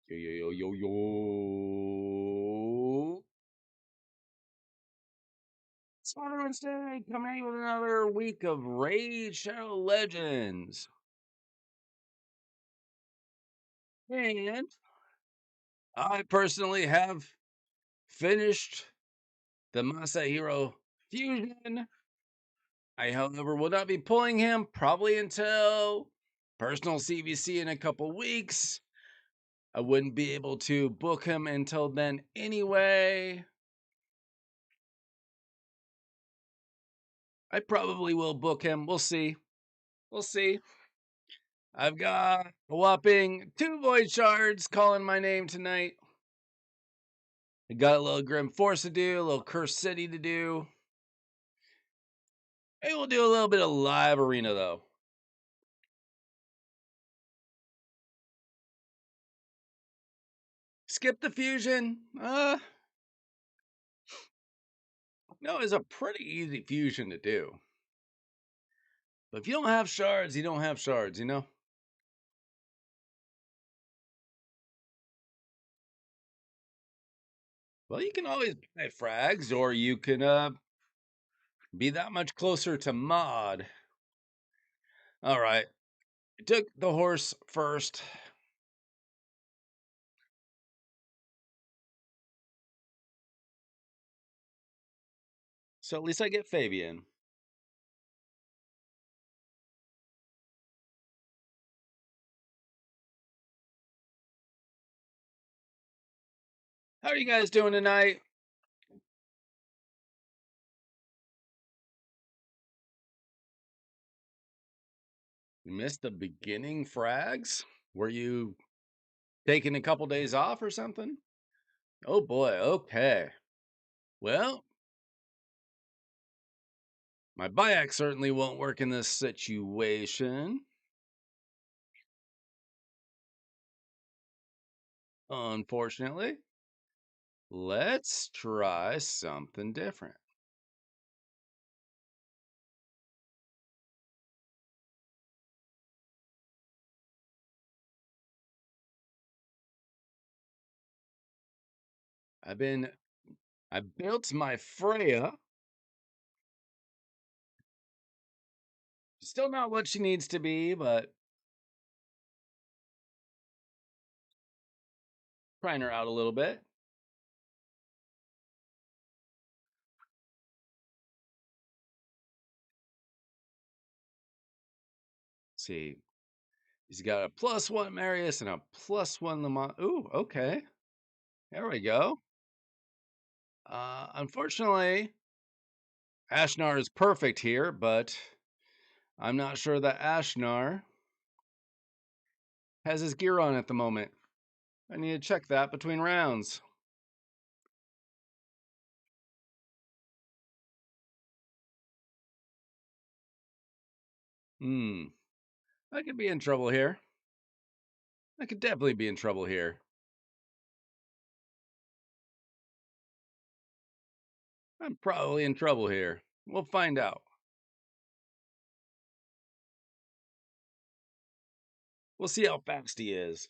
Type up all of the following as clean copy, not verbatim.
Yo, yo, yo, yo, yo. Smarter Wednesday coming at you with another week of Raid Shadow Legends. And I personally have finished the Masahiro Fusion. I, however, will not be pulling him probably until personal CVC in a couple weeks. I wouldn't be able to book him until then anyway. I probably will book him. We'll see. We'll see. I've got a whopping 2 Void Shards calling my name tonight. I got a little Grim Force to do, a little Cursed City to do. Maybe we'll do a little bit of live arena though. Skip the fusion. No, it's a pretty easy fusion to do. But if you don't have shards, you don't have shards, you know? Well, you can always buy frags, or you can be that much closer to mod. All right. I took the horse first. So at least I get Fabian. How are you guys doing tonight? You missed the beginning frags? Were you taking a couple days off or something? Oh boy, okay. Well, my Bayak certainly won't work in this situation. Unfortunately. Let's try something different. I built my Freya. Still not what she needs to be, but trying her out a little bit. Let's see. He's got a +1 Marius and a +1 Lamont. Ooh, okay. There we go. Unfortunately, Ashnar is perfect here, but I'm not sure that Ashnar has his gear on at the moment. I need to check that between rounds. I could be in trouble here. I could definitely be in trouble here. I'm probably in trouble here. We'll find out. We'll see how fast he is.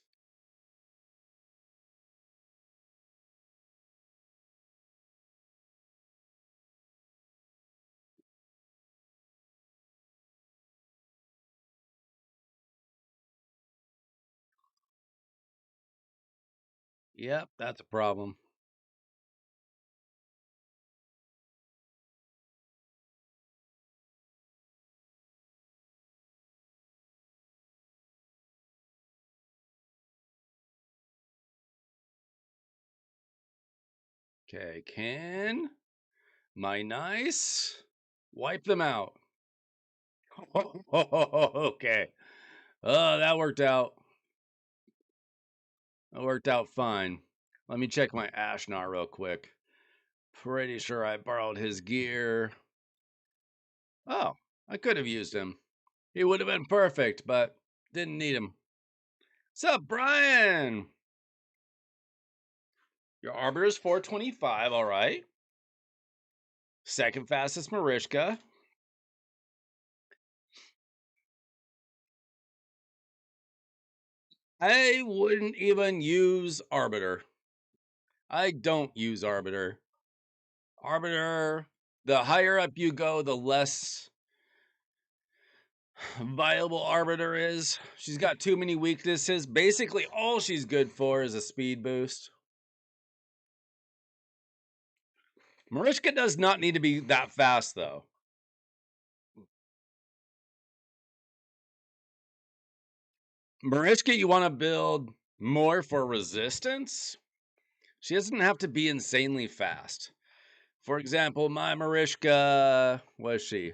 Yep, that's a problem. Okay, can my nice wipe them out? Okay. Oh, that worked out. That worked out fine. Let me check my Ashnar real quick. Pretty sure I borrowed his gear. Oh, I could have used him. He would have been perfect, but didn't need him. What's up, Brian? Your Arbor is 425, all right. Second fastest Marishka. I wouldn't even use Arbiter. I don't use Arbiter. Arbiter, the higher up you go, the less viable Arbiter is. She's got too many weaknesses. Basically, all she's good for is a speed boost. Mariska does not need to be that fast, though. Mariska, you want to build more for resistance. She doesn't have to be insanely fast. For example, my Mariska, was she?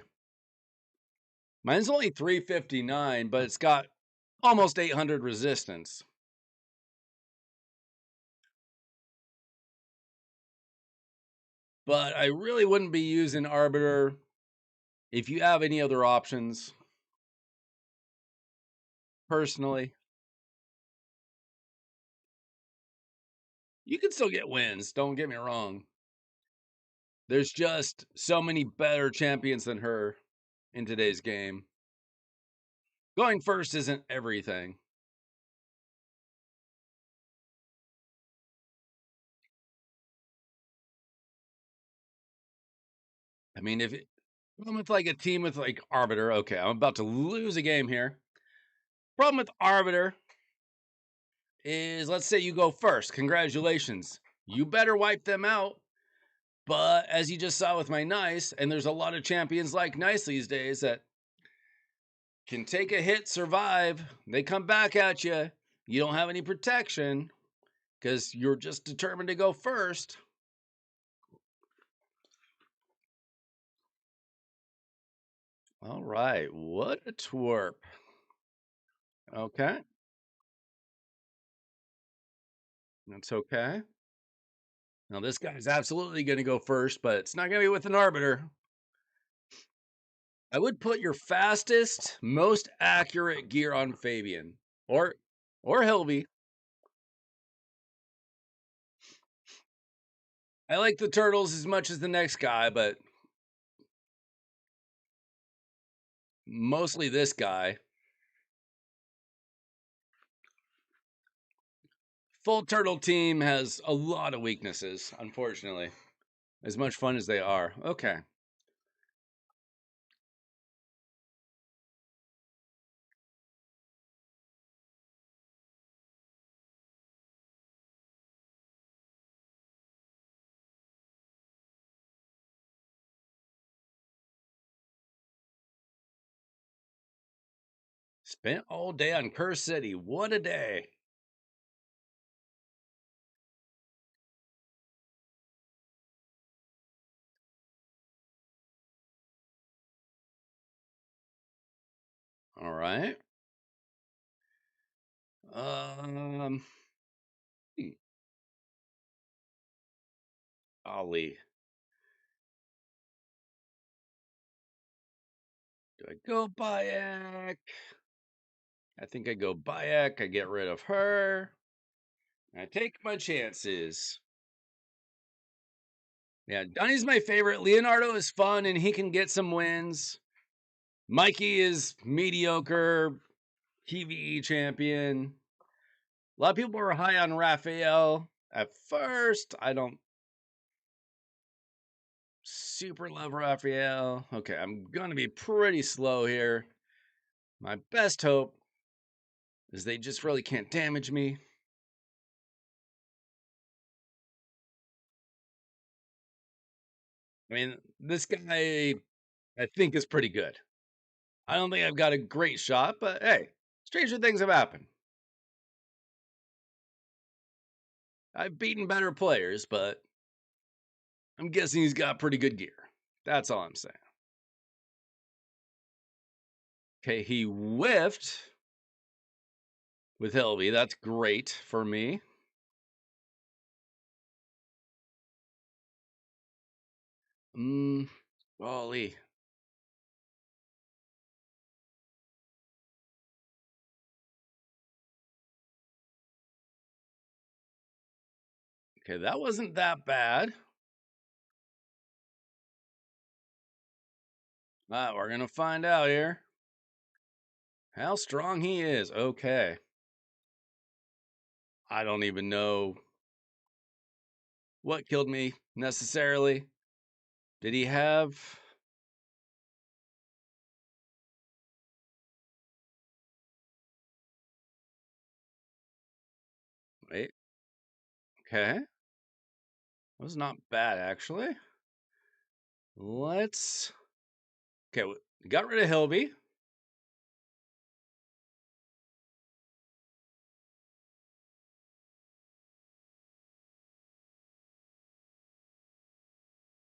Mine's only 359, but it's got almost 800 resistance. But I really wouldn't be using Arbiter if you have any other options. Personally, you can still get wins, don't get me wrong. There's just so many better champions than her in today's game. Going first isn't everything. I mean, if it, problem with like a team with like Arbiter, okay, I'm about to lose a game here. Problem with Arbiter is, let's say you go first. Congratulations. You better wipe them out. But as you just saw with my Nice, and there's a lot of champions like Nice these days that can take a hit, survive. They come back at you. You don't have any protection because you're just determined to go first. All right. What a twerp. Okay. That's okay. Now, this guy's absolutely going to go first, but it's not going to be with an Arbiter. I would put your fastest, most accurate gear on Fabian or Hilby. I like the turtles as much as the next guy, but mostly this guy. Full turtle team has a lot of weaknesses, unfortunately. As much fun as they are. Okay. Spent all day on Curse City. What a day. All right. Um Ollie. Do I go Bayek? I think I go Bayek. I get rid of her. I take my chances. Yeah, Donnie's my favorite. Leonardo is fun and he can get some wins. Mikey is mediocre, PvE champion. A lot of people were high on Raphael at first. I don't super love Raphael. Okay, I'm going to be pretty slow here. My best hope is they just really can't damage me. I mean, this guy I think is pretty good. I don't think I've got a great shot, but hey, stranger things have happened. I've beaten better players, but I'm guessing he's got pretty good gear. That's all I'm saying. Okay, he whiffed with Hilby. That's great for me. Golly. Okay, that wasn't that bad. We're gonna find out here how strong he is. Okay. I don't even know what killed me necessarily. Did he have? Wait, okay. That was not bad, actually. Let's. Okay, we got rid of Hilby.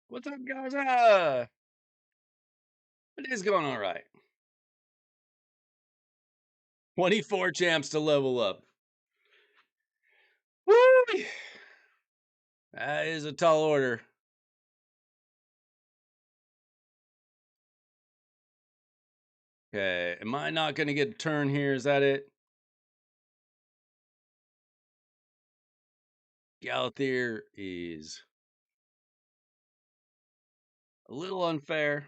What's up, guys? It is going all right. 24 champs to level up. Woo! That is a tall order. Okay, am I not going to get a turn here? Is that it? Galathier is a little unfair.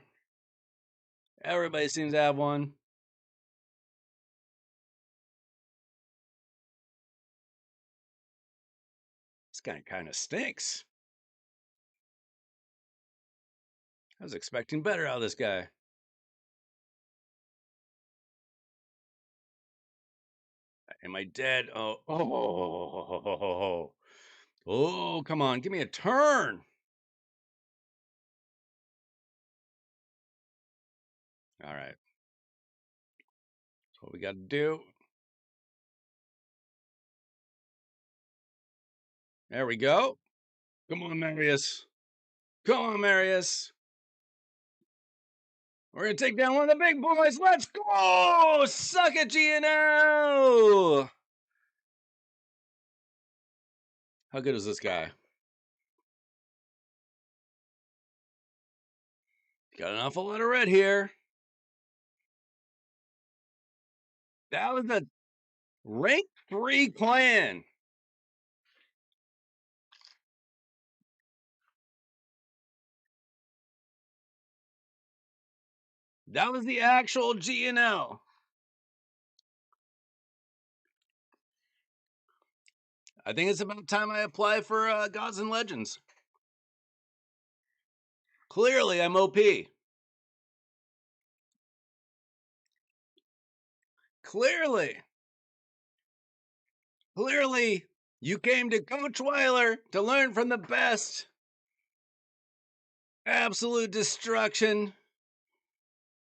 Everybody seems to have one. This guy kind of stinks. I was expecting better out of this guy. Am I dead? Oh, come on. Give me a turn. All right. That's what we got to do. There we go. Come on, Marius. Come on, Marius. We're going to take down one of the big boys. Let's go. Suck it, GNO. How good is this guy? Got an awful lot of red here. That was a rank 3 clan. That was the actual GNL. I think it's about time I apply for Gods and Legends. Clearly, I'm OP. Clearly. Clearly, you came to Coach Weiler to learn from the best. Absolute destruction.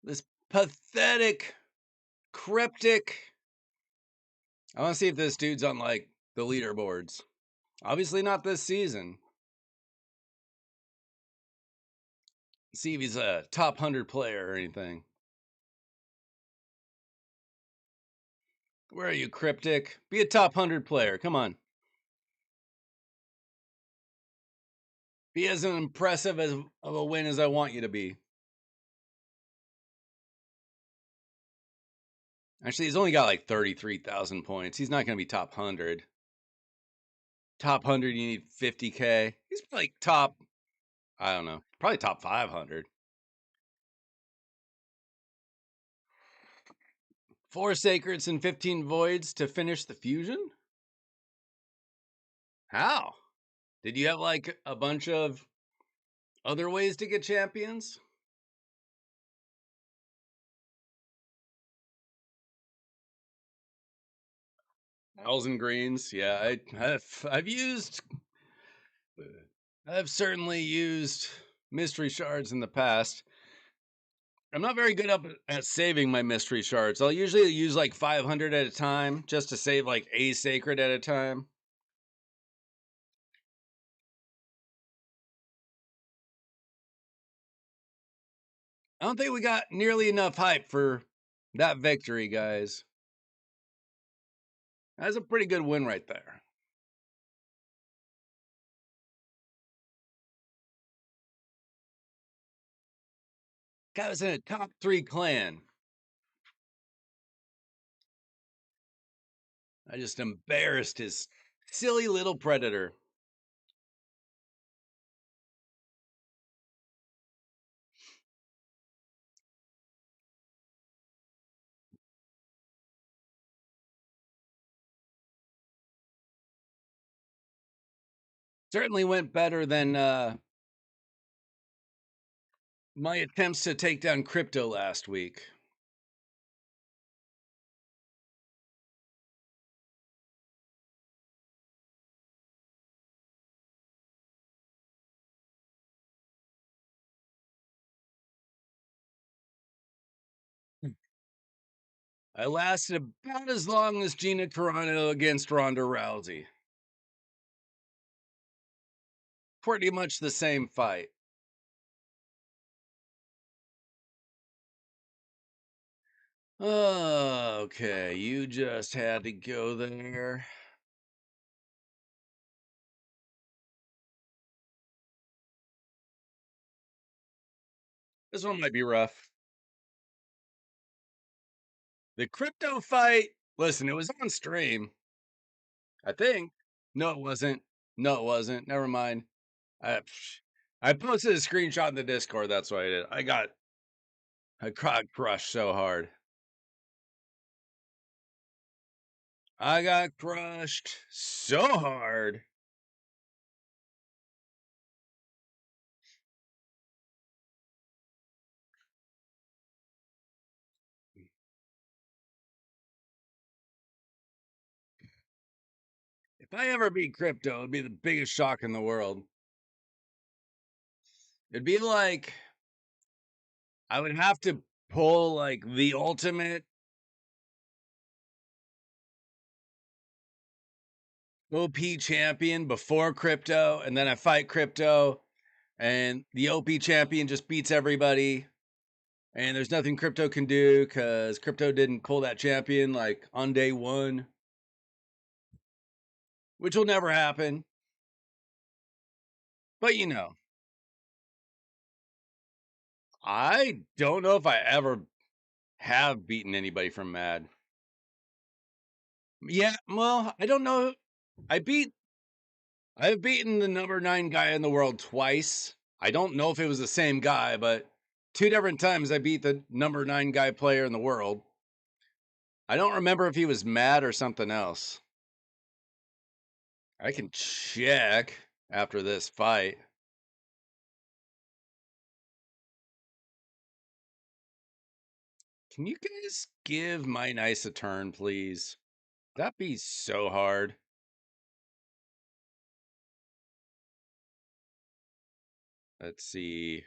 This pathetic, cryptic. I want to see if this dude's on like the leaderboards. Obviously, not this season. See if he's a top 100 player or anything. Where are you, cryptic? Be a top 100 player. Come on. Be as impressive as of a win as I want you to be. Actually, he's only got like 33,000 points. He's not going to be top 100. Top 100, you need 50K. He's like top, I don't know, probably top 500. 4 Sacreds and 15 Voids to finish the fusion? How? Did you have like a bunch of other ways to get champions? Owls and greens, yeah. I've certainly used mystery shards in the past. I'm not very good up at saving my mystery shards. I'll usually use like 500 at a time just to save like a sacred at a time. I don't think we got nearly enough hype for that victory, guys. That's a pretty good win right there. Guy was in a top 3 clan. I just embarrassed his silly little predator. Certainly went better than my attempts to take down crypto last week. I lasted about as long as Gina Carano against Ronda Rousey. Pretty much the same fight. Okay, you just had to go there. This one might be rough. The crypto fight, listen, it was on stream, I think. No, it wasn't. No, it wasn't. Never mind. I posted a screenshot in the Discord. That's what I did. I got crushed so hard. I got crushed so hard. If I ever beat crypto, it'd be the biggest shock in the world. It'd be like I would have to pull like the ultimate OP champion before crypto, and then I fight crypto, and the OP champion just beats everybody, and there's nothing crypto can do because crypto didn't pull that champion like on day one, which will never happen. But you know, I don't know if I ever have beaten anybody from Mad. Yeah, well, I don't know. I've beaten the number 9 guy in the world twice. I don't know if it was the same guy, but 2 different times I beat the number 9 guy player in the world. I don't remember if he was mad or something else. I can check after this fight. Can you guys give my nice a turn, please? That'd be so hard. Let's see.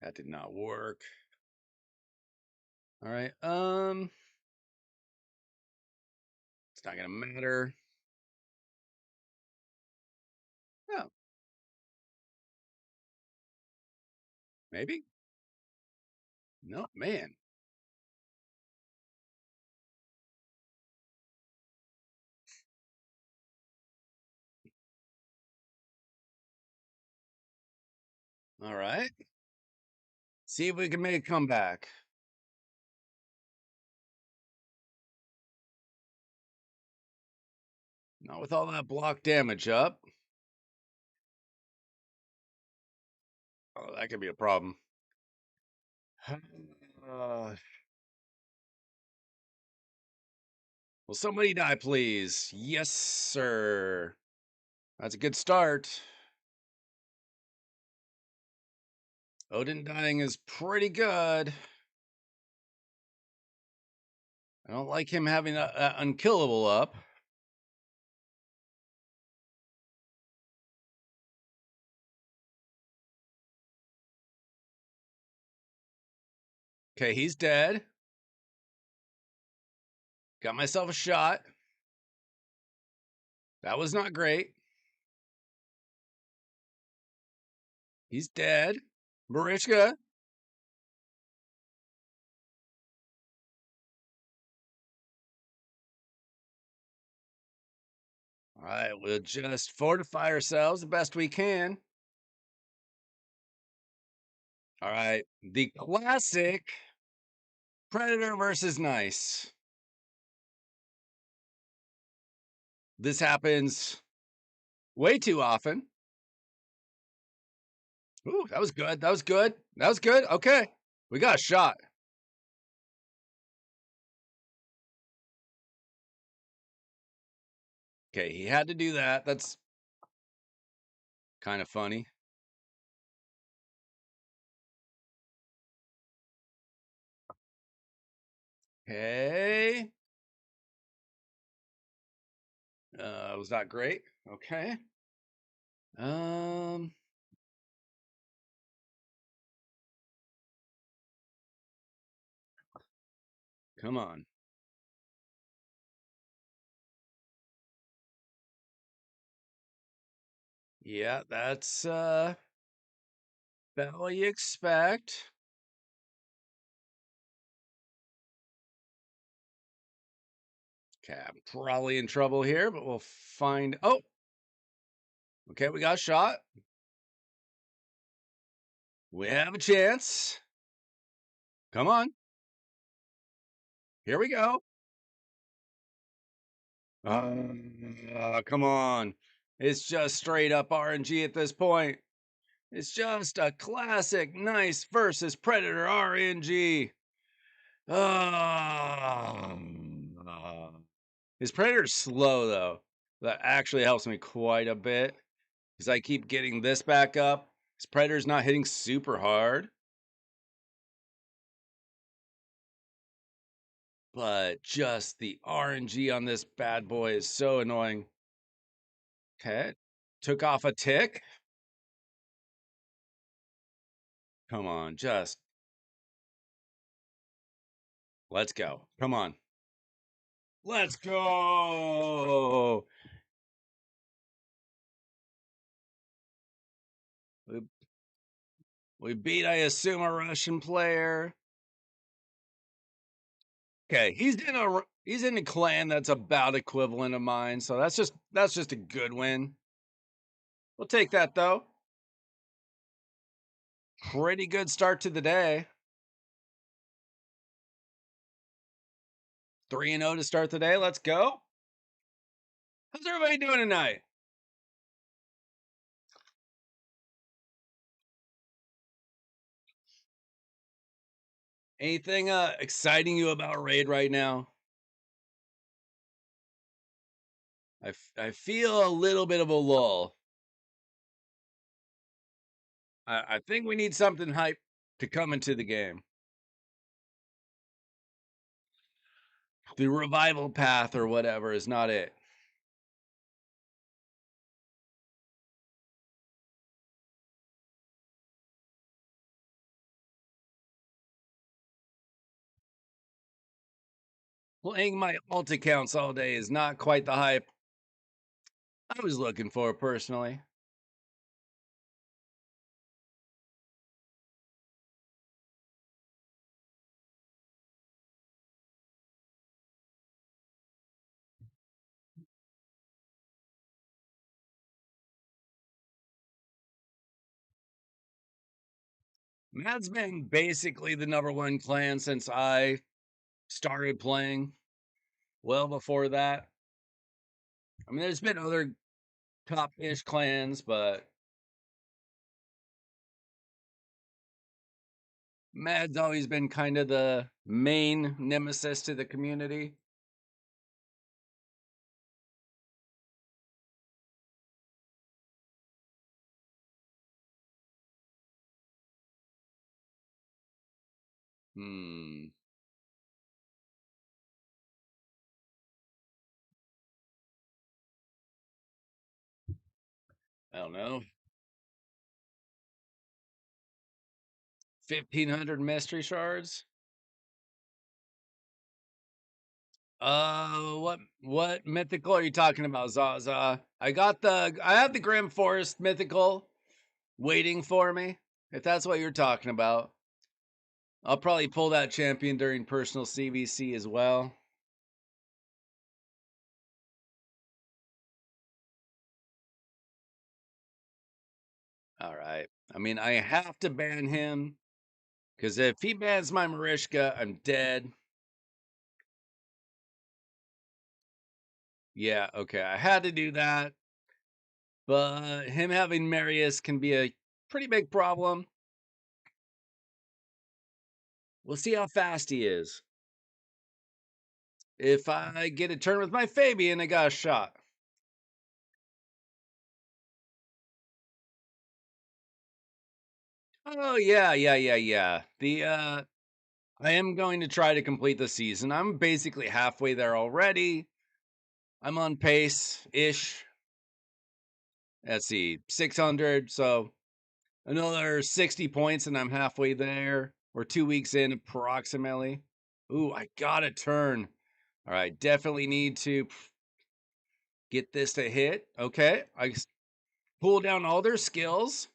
That did not work. All right. It's not gonna matter. Oh, maybe. No, man. All right. See if we can make a comeback. Not with all that block damage up. Oh, that could be a problem. Will somebody die, please? Yes, sir. That's a good start. Odin dying is pretty good. I don't like him having a unkillable up. Okay, he's dead. Got myself a shot. That was not great. He's dead. Barishka. All right, we'll just fortify ourselves the best we can. All right, the classic Predator versus Nice. This happens way too often. Ooh, that was good. That was good. That was good. Okay, we got a shot. Okay, he had to do that. That's kind of funny. Okay. Was that great? Okay. Um, come on. Yeah, that's about what you expect. Okay, I'm probably in trouble here, but we'll find. Oh, okay, we got a shot. We have a chance. Come on. Here we go. Come on. It's just straight up RNG at this point. It's just a classic nice versus Predator RNG. Ah. His Predator's slow though. That actually helps me quite a bit because I keep getting this back up. His Predator's not hitting super hard, but just the RNG on this bad boy is so annoying. Okay, took off a tick. Come on, just let's go. Come on. Let's go. We, we beat, I assume, a Russian player. Okay, he's in a clan that's about equivalent of mine, so that's just a good win. We'll take that though. Pretty good start to the day. 3-0 to start the day. Let's go. How's everybody doing tonight? Anything exciting you about Raid right now? I feel a little bit of a lull. I think we need something hype to come into the game. The revival path or whatever is not it. Playing my alt accounts all day is not quite the hype I was looking for personally. Mad's been basically the number one clan since I started playing. Well before that. I mean, there's been other top-ish clans, but Mad's always been kind of the main nemesis to the community. Hmm. I don't know. 1,500 mystery shards. What mythical are you talking about, Zaza? I have the Grim Forest mythical waiting for me. If that's what you're talking about, I'll probably pull that champion during personal CVC as well. All right. I mean, I have to ban him because if he bans my Marishka, I'm dead. Yeah, okay. I had to do that. But him having Marius can be a pretty big problem. We'll see how fast he is. If I get a turn with my Fabian, I got a shot. Oh yeah, yeah. I am going to try to complete the season. I'm basically halfway there already. I'm on pace ish. Let's see, 600. So another 60 points, and I'm halfway there. We're 2 weeks in approximately. Ooh, I got a turn. All right, definitely need to get this to hit. Okay, pull down all their skills.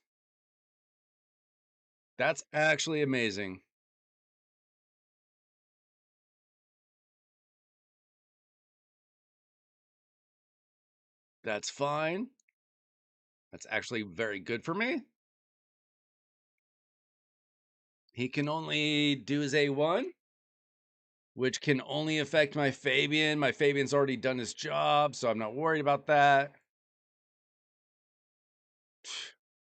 That's actually amazing. That's fine. That's actually very good for me. He can only do his A1, which can only affect my Fabian. My Fabian's already done his job, so I'm not worried about that.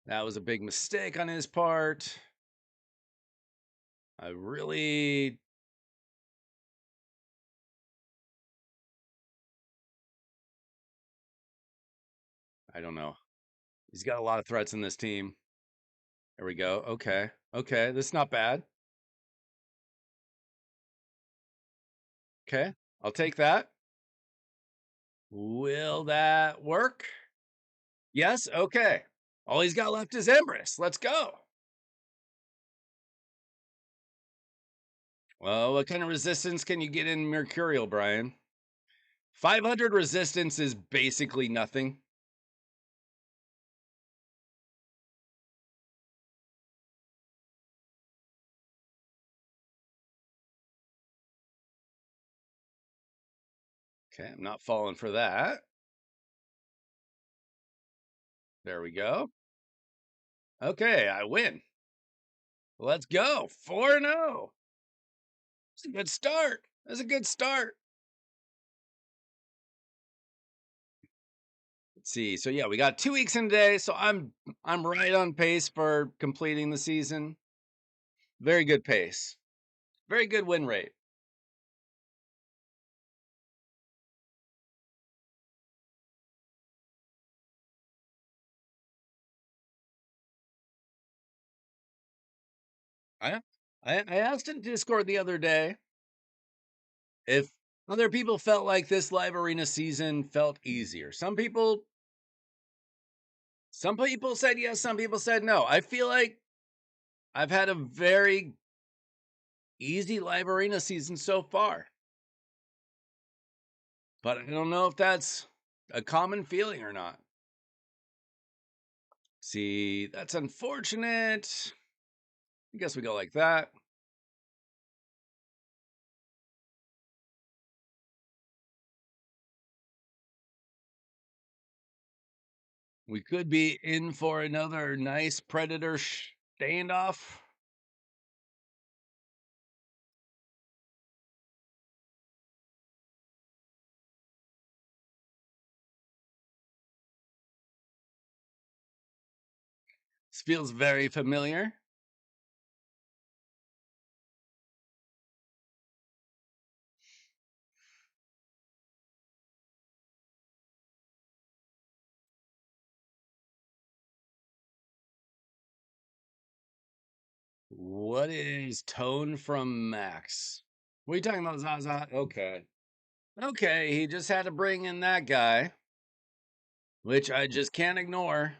That was a big mistake on his part. I really. I don't know. He's got a lot of threats in this team. There we go. Okay. Okay. This is not bad. Okay. I'll take that. Will that work? Yes. Okay. All he's got left is Empress. Let's go. Well, what kind of resistance can you get in Mercurial, Brian? 500 resistance is basically nothing. Okay, I'm not falling for that. There we go. Okay, I win. Let's go. 4-0. It's a good start. That's a good start. Let's see. So yeah, we got 2 weeks in today. So I'm right on pace for completing the season. Very good pace. Very good win rate. I I asked in Discord the other day if other people felt like this live arena season felt easier. Some people said yes, some people said no. I feel like I've had a very easy live arena season so far. But I don't know if that's a common feeling or not. See, that's unfortunate. I guess we go like that. We could be in for another nice predator standoff. This feels very familiar. What is tone from Max? What are you talking about, Zaza? Okay. Okay, he just had to bring in that guy, which I just can't ignore.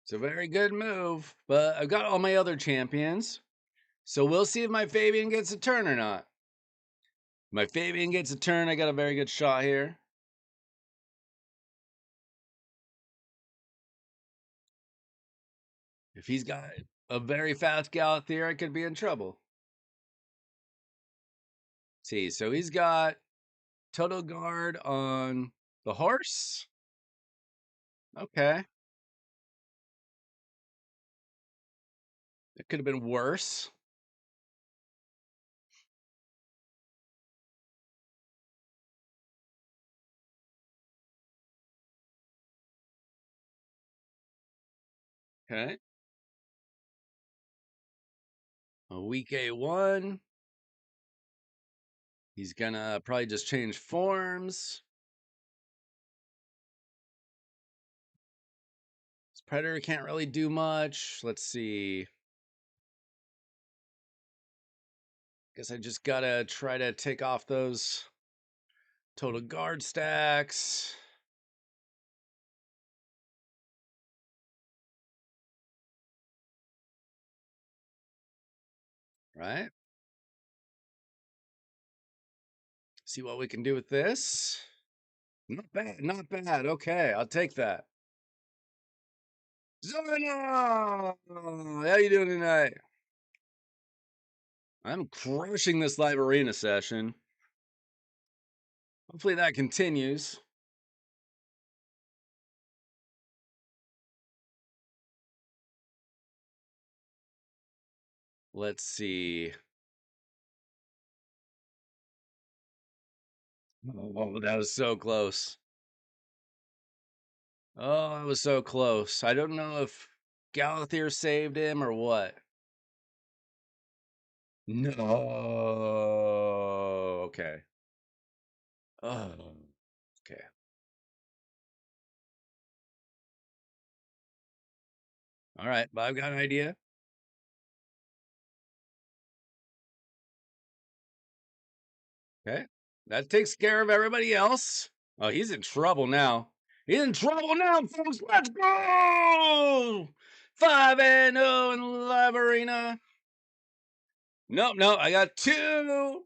It's a very good move, but I've got all my other champions. So we'll see if my Fabian gets a turn or not. If my Fabian gets a turn, I got a very good shot here. If he's got a very fast Galathir, I could be in trouble. See, so he's got Total Guard on the horse. Okay. It could have been worse. Okay. A weak A1. He's gonna probably just change forms. This Predator can't really do much. Let's see. Guess I just gotta try to take off those total guard stacks. Right? See what we can do with this. Not bad, not bad. Okay, I'll take that. Zona! How you doing tonight? I'm crushing this live arena session. Hopefully that continues. Let's see. Oh, that was so close. Oh, that was so close. I don't know if Galathier saved him or what. No. Okay. Oh, okay. All right, but I've got an idea. Okay. That takes care of everybody else. Oh, he's in trouble now. He's in trouble now, folks. Let's go! 5-0 in the live arena. Nope, no, I got two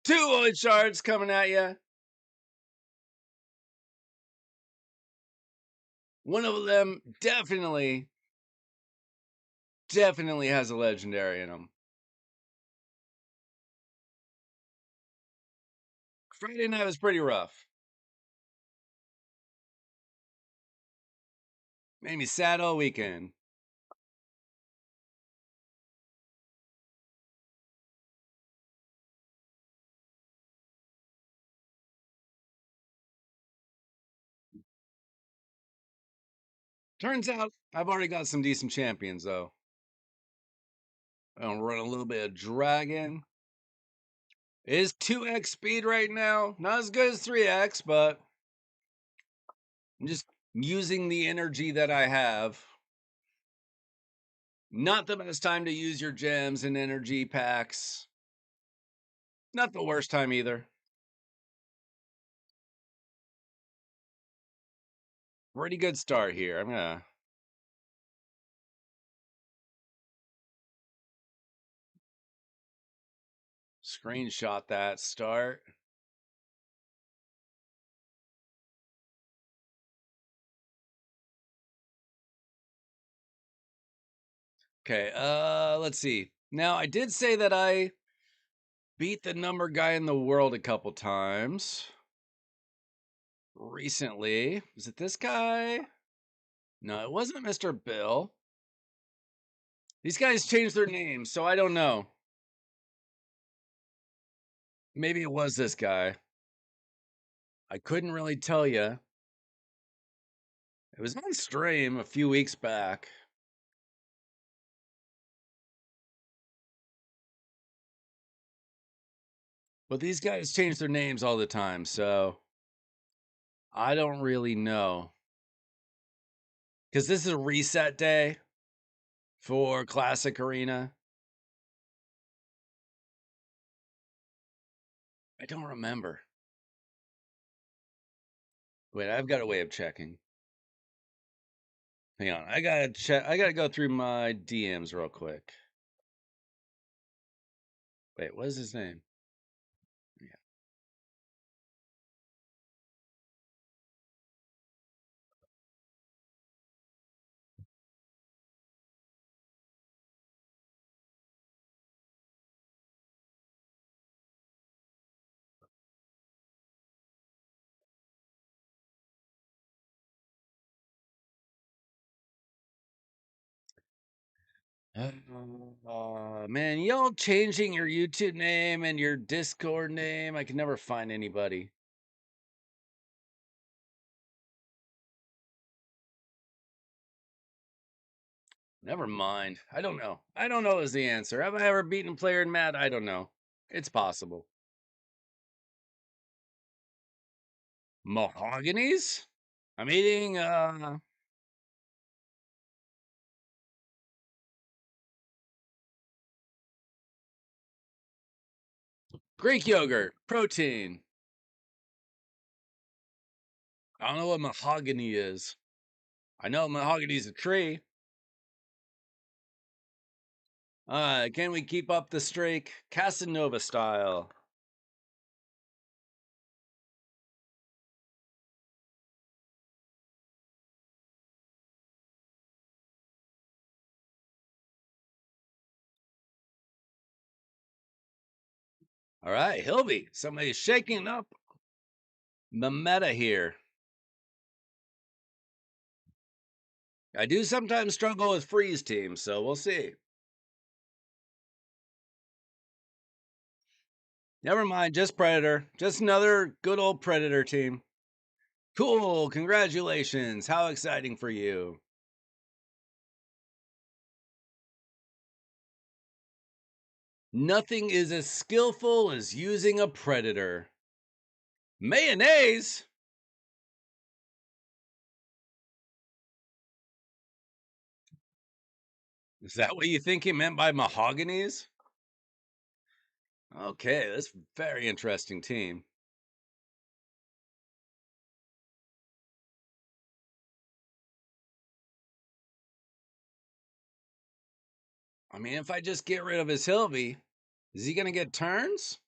void shards coming at you. One of them definitely has a legendary in him. Friday night was pretty rough. Made me sad all weekend. Turns out I've already got some decent champions though. I'm gonna run a little bit of dragon. It is 2x speed right now. Not as good as 3x, but I'm just using the energy that I have. Not the best time to use your gems and energy packs. Not the worst time either. Pretty good start here. I'm gonna screenshot that start. Okay, let's see. Now I did say that I beat the number guy in the world a couple times recently. Was it this guy? No, it wasn't Mr. Bill. These guys changed their names, so I don't know. Maybe it was this guy. I couldn't really tell you. It was on stream a few weeks back. But these guys change their names all the time, so I don't really know. Because this is a reset day for Classic Arena. I don't remember. Wait, I've got a way of checking. Hang on, I gotta check. I gotta go through my DMs real quick. Wait, what is his name? Yeah. Man, y'all changing your YouTube name and your Discord name. I can never find anybody. Never mind. I don't know. I don't know is the answer. Have I ever beaten a player in Mad? I don't know. It's possible. Mahoganies? I'm eating Greek yogurt, protein. I don't know what mahogany is. I know mahogany is a tree. Can we keep up the streak? Casanova style. All right, Hilby. Somebody's shaking up the meta here. I do sometimes struggle with freeze teams, so we'll see. Never mind, just Predator. Just another good old Predator team. Cool, congratulations. How exciting for you. Nothing is as skillful as using a Predator. Mayonnaise? Is that what you think he meant by mahoganies? Okay, that's a very interesting team. I mean, if I just get rid of his Hilby, is he going to get turns?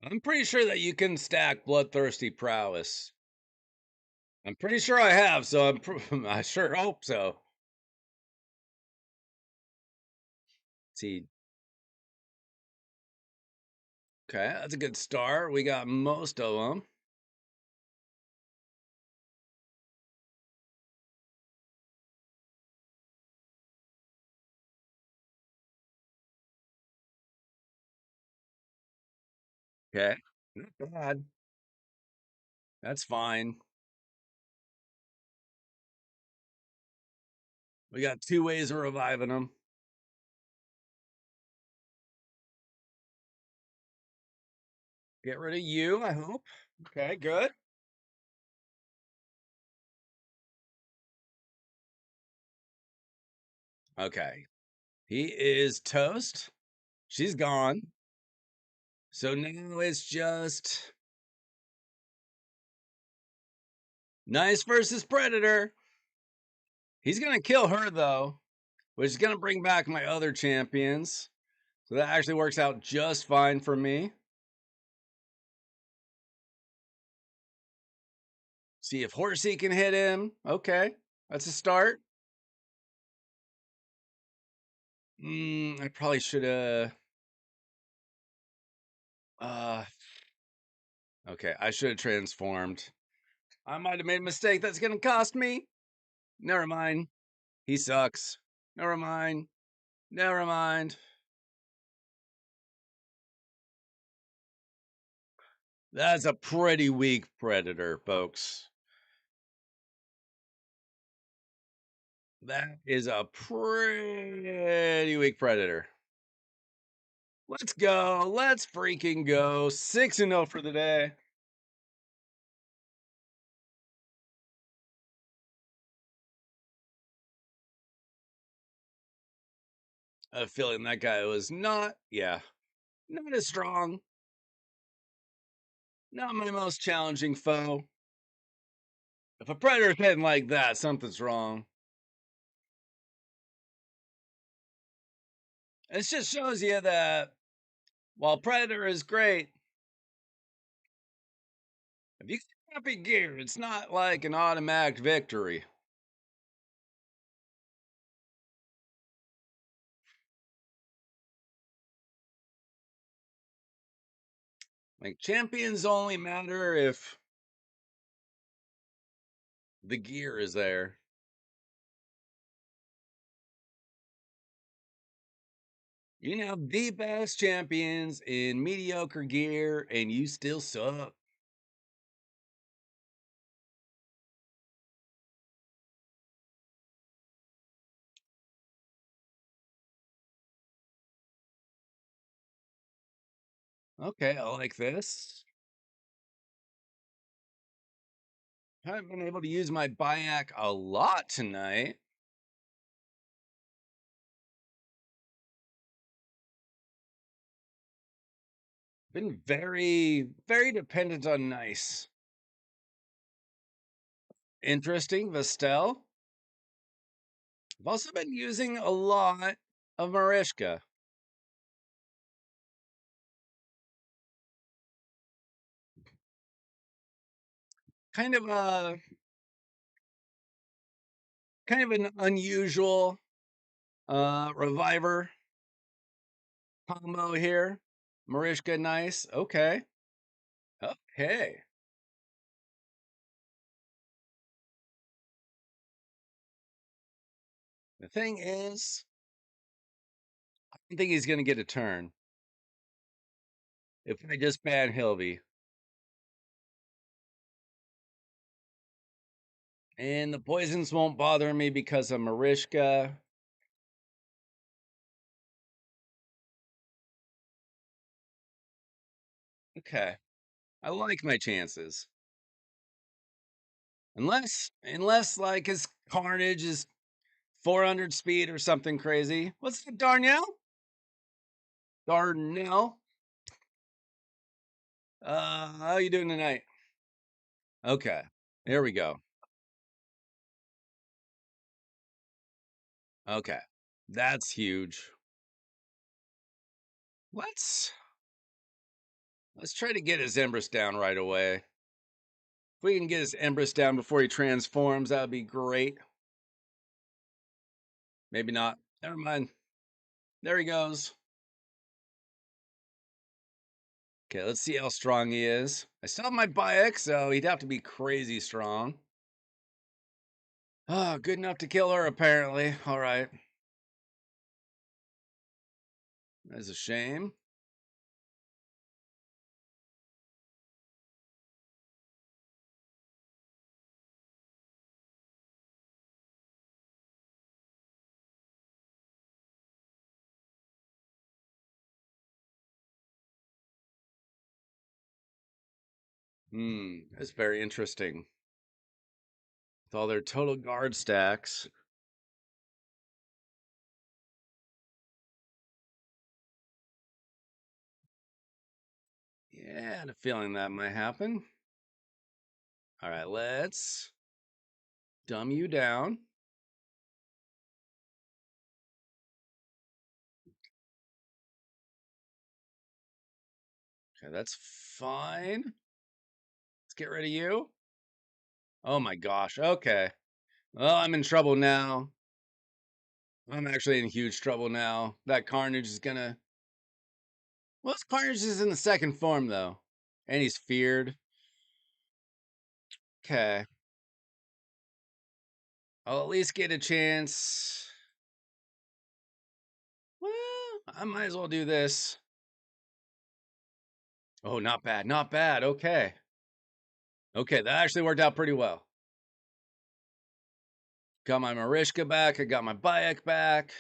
I'm pretty sure that you can stack Bloodthirsty Prowess. I'm pretty sure I have, so I sure hope so. See, okay, that's a good start. We got most of them. Okay, not bad. That's fine. We got two ways of reviving them. Get rid of you, I hope. Okay, good. Okay. He is toast. She's gone. So now it's just Nice versus Predator. He's going to kill her, though, which is going to bring back my other champions. So that actually works out just fine for me. See if Horsey can hit him. Okay, that's a start. I probably should have. Uh, okay, I should have transformed. I might have made a mistake that's going to cost me. Never mind. He sucks. Never mind. Never mind. That's a pretty weak Predator, folks. That is a pretty weak Predator. Let's go. Let's freaking go. 6-0 for the day. I have a feeling that guy was not as strong. Not my most challenging foe. If a Predator's hitting like that, something's wrong. It just shows you that while Predator is great, if you get crappy gear, it's not like an automatic victory. Like, champions only matter if the gear is there. You can have the best champions in mediocre gear and you still suck. Okay, I like this. Haven't been able to use my Bayak a lot tonight. Been very, very dependent on nice. Interesting, Vestel. I've also been using a lot of Marishka. Kind of a an unusual reviver combo here. Marishka nice. Okay. Okay. The thing is, I don't think he's gonna get a turn. If I just ban Hilby. And the poisons won't bother me because of Marishka. Okay. I like my chances. Unless like his carnage is 400 speed or something crazy. What's that, Darnell? Darnell? How you doing tonight? Okay. Here we go. Okay. That's huge. Let's try to get his Empress down right away. If we can get his Empress down before he transforms, that would be great. Maybe not. Never mind. There he goes. Okay, let's see how strong he is. I still have my Bayek, so he'd have to be crazy strong. Oh, good enough to kill her, apparently. All right. That's a shame. That's very interesting. With all their total guard stacks. Yeah, I had a feeling that might happen. All right, let's dumb you down. Okay, that's fine. Let's get rid of you. Oh my gosh. Okay. Well, I'm in trouble now. I'm actually in huge trouble now. That Carnage is gonna. Well, this Carnage is in the second form, though. And he's feared. Okay. I'll at least get a chance. Well, I might as well do this. Oh, not bad. Not bad. Okay. Okay, that actually worked out pretty well. Got my Marishka back. I got my Bayek back.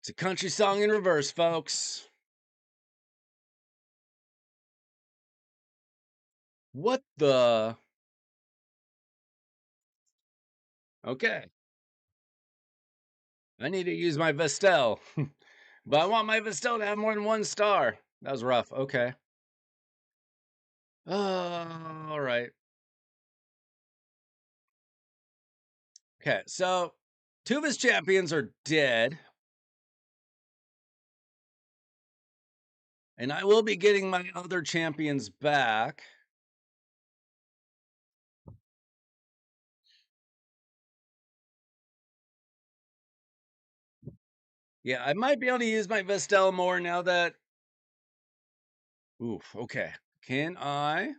It's a country song in reverse, folks. What the? Okay. I need to use my Vestel. But I want my Vestel to have more than one star. That was rough. Okay. All right. Okay, so two of his champions are dead. And I will be getting my other champions back. Yeah, I might be able to use my Vestel more now that. Oof, okay. Can I?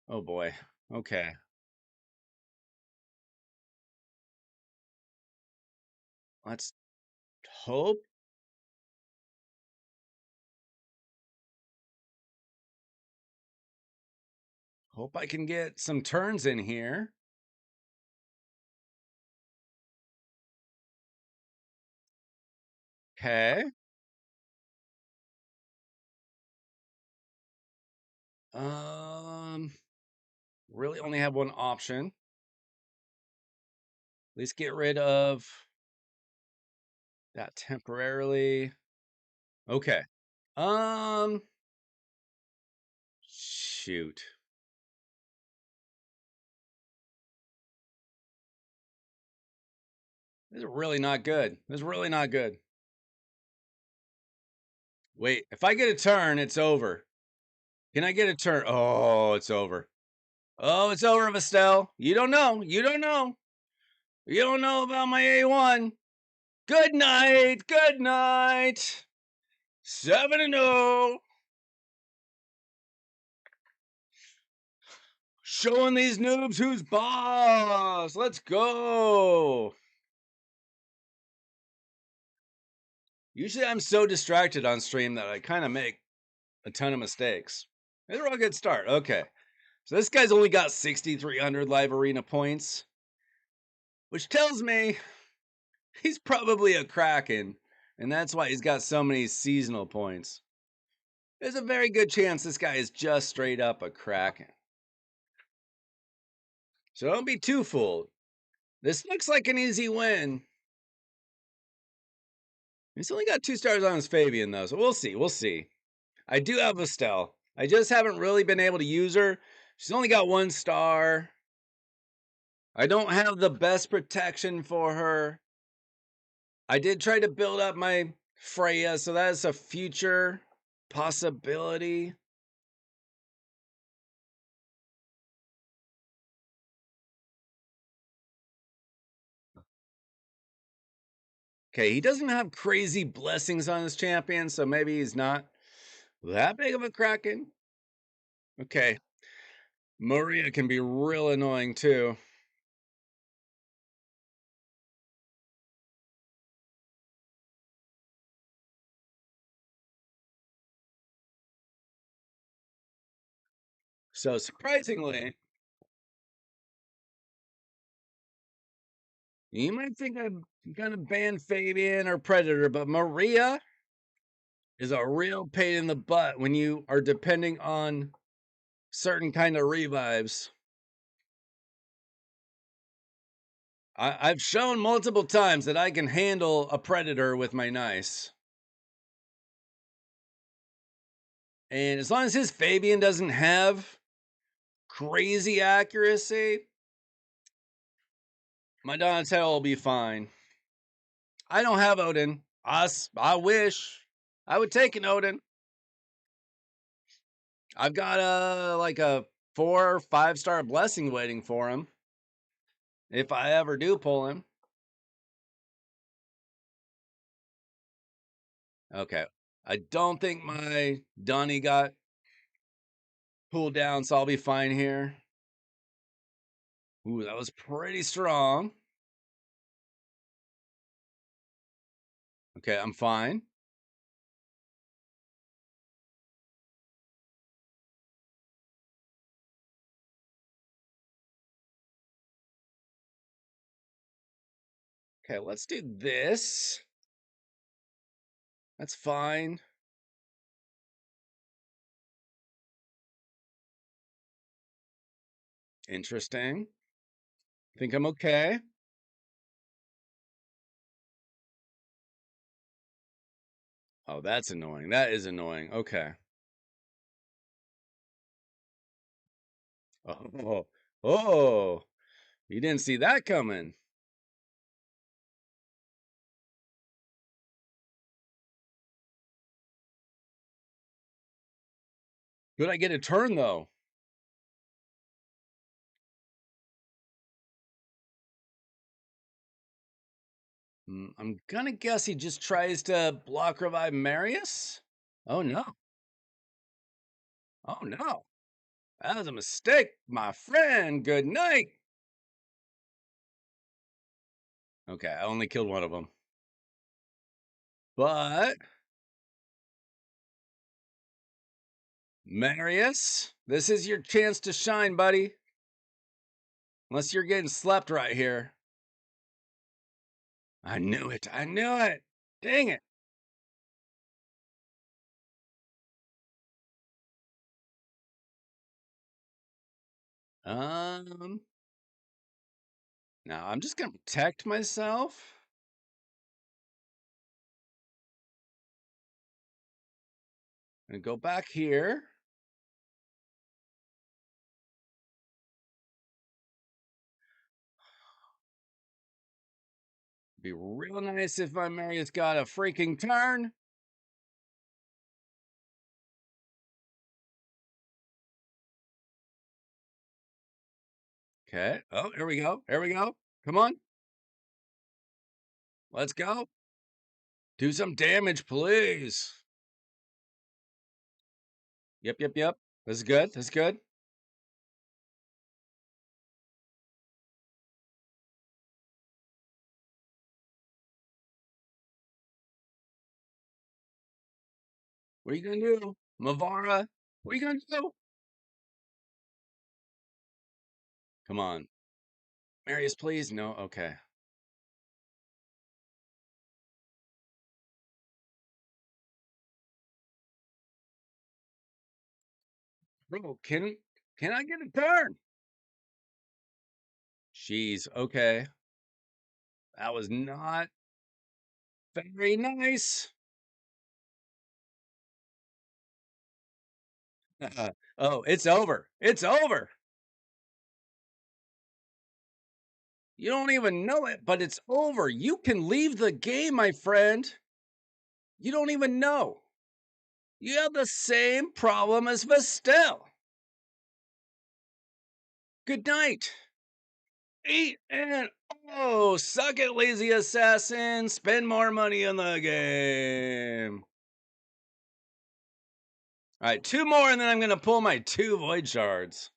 Oh boy. Okay. Let's hope. Hope I can get some turns in here. Okay. Um, really only have one option. At least get rid of that temporarily. Okay. Um, shoot. This is really not good. This is really not good. Wait, if I get a turn, it's over. Can I get a turn? Oh, it's over. Oh, it's over, Vestel. You don't know. You don't know. You don't know about my A1. Good night. Good night. 7-0. Showing these noobs who's boss. Let's go. Usually I'm so distracted on stream that I kind of make a ton of mistakes. These are all a good start. Okay. So this guy's only got 6,300 live arena points, which tells me he's probably a Kraken, and that's why he's got so many seasonal points. There's a very good chance this guy is just straight up a Kraken. So don't be too fooled. This looks like an easy win. He's only got 2 stars on his Fabian, though, so we'll see. We'll see. I do have Estelle. I just haven't really been able to use her. She's only got 1 star. I don't have the best protection for her. I did try to build up my Freya, so that is a future possibility. Okay, he doesn't have crazy blessings on his champion, so maybe he's not that big of a Kraken. Okay. Maria can be real annoying too. So surprisingly, you might think I'm gonna ban Fabian or Predator, but Maria is a real pain in the butt when you are depending on certain kind of revives. I've shown multiple times that I can handle a Predator with my nice. And as long as his Fabian doesn't have crazy accuracy, my Donatello will be fine. I don't have Odin. I wish I would take an Odin. I've got like a 4 or 5 star blessing waiting for him. If I ever do pull him. Okay. I don't think my Donnie got pulled down, so I'll be fine here. Ooh, that was pretty strong. Okay, I'm fine. Okay, let's do this. That's fine. Interesting. Think I'm okay. Oh, that's annoying. That is annoying. Okay. Oh, oh, you didn't see that coming. Could I get a turn though? I'm gonna guess he just tries to block revive Marius. Oh no. Oh no. That was a mistake, my friend. Good night. Okay, I only killed one of them. But Marius, this is your chance to shine, buddy. Unless you're getting slept right here. I knew it. I knew it. Dang it. Um, Now I'm just gonna protect myself. And go back here. Be real nice if my Marius got a freaking turn. Okay. Oh, here we go. Here we go. Come on. Let's go. Do some damage, please. Yep, yep, yep. This is good. This is good. What are you gonna do? Mavara? What are you gonna do? Come on. Marius, please. No, okay. Bro, can I get a turn? Jeez, okay. That was not very nice. Oh, it's over. It's over. You don't even know it, but it's over. You can leave the game, my friend. You don't even know. You have the same problem as Vestel. Good night. Eat and oh, suck it, lazy assassin. Spend more money in the game. All right, 2 more, and then I'm going to pull my 2 void shards.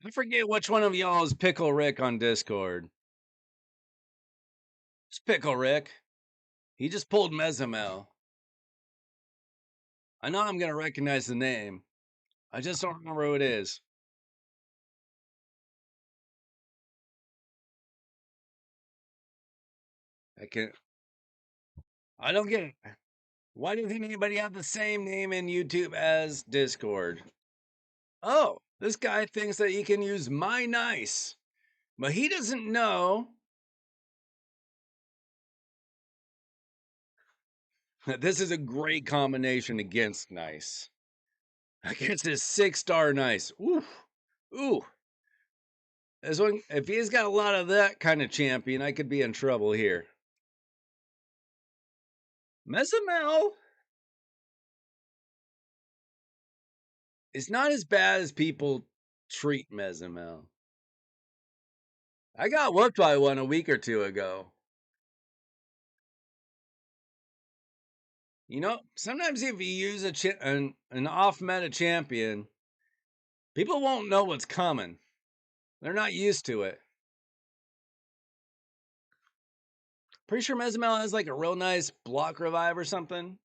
I forget which one of y'all is Pickle Rick on Discord. It's Pickle Rick. He just pulled Mezamel. I know I'm going to recognize the name. I just don't remember who it is. I don't get it. Why doesn't anybody have the same name in YouTube as Discord? Oh, this guy thinks that he can use My Nice, but he doesn't know that this is a great combination against Nice. Against his 6-star Nice. Ooh, ooh. This one, if he's got a lot of that kind of champion, I could be in trouble here. Mezamel is not as bad as people treat Mezamel. I got whooped by one a week or 2 ago. You know, sometimes if you use an off-meta champion, people won't know what's coming. They're not used to it. Pretty sure Mezamel has like a real nice block revive or something.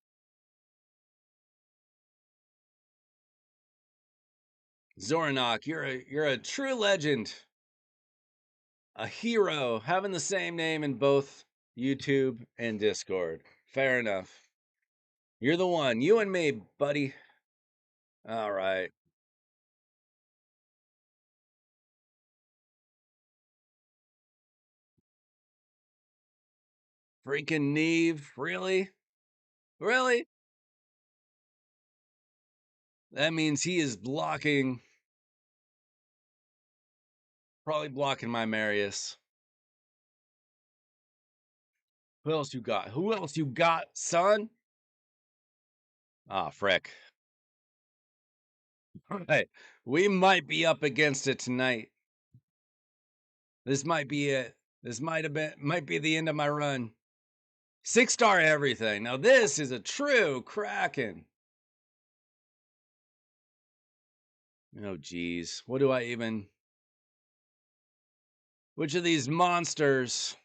Zoranok, you're a true legend. A hero, having the same name in both YouTube and Discord. Fair enough. You're the one. You and me, buddy. All right. Freaking Neve. Really? Really? That means he is blocking. Probably blocking my Marius. Who else you got? Who else you got, son? Ah, frick. All right. We might be up against it tonight. This might be it. This might be the end of my run. 6-star everything. Now this is a true Kraken. Oh geez. What do I even which of these monsters?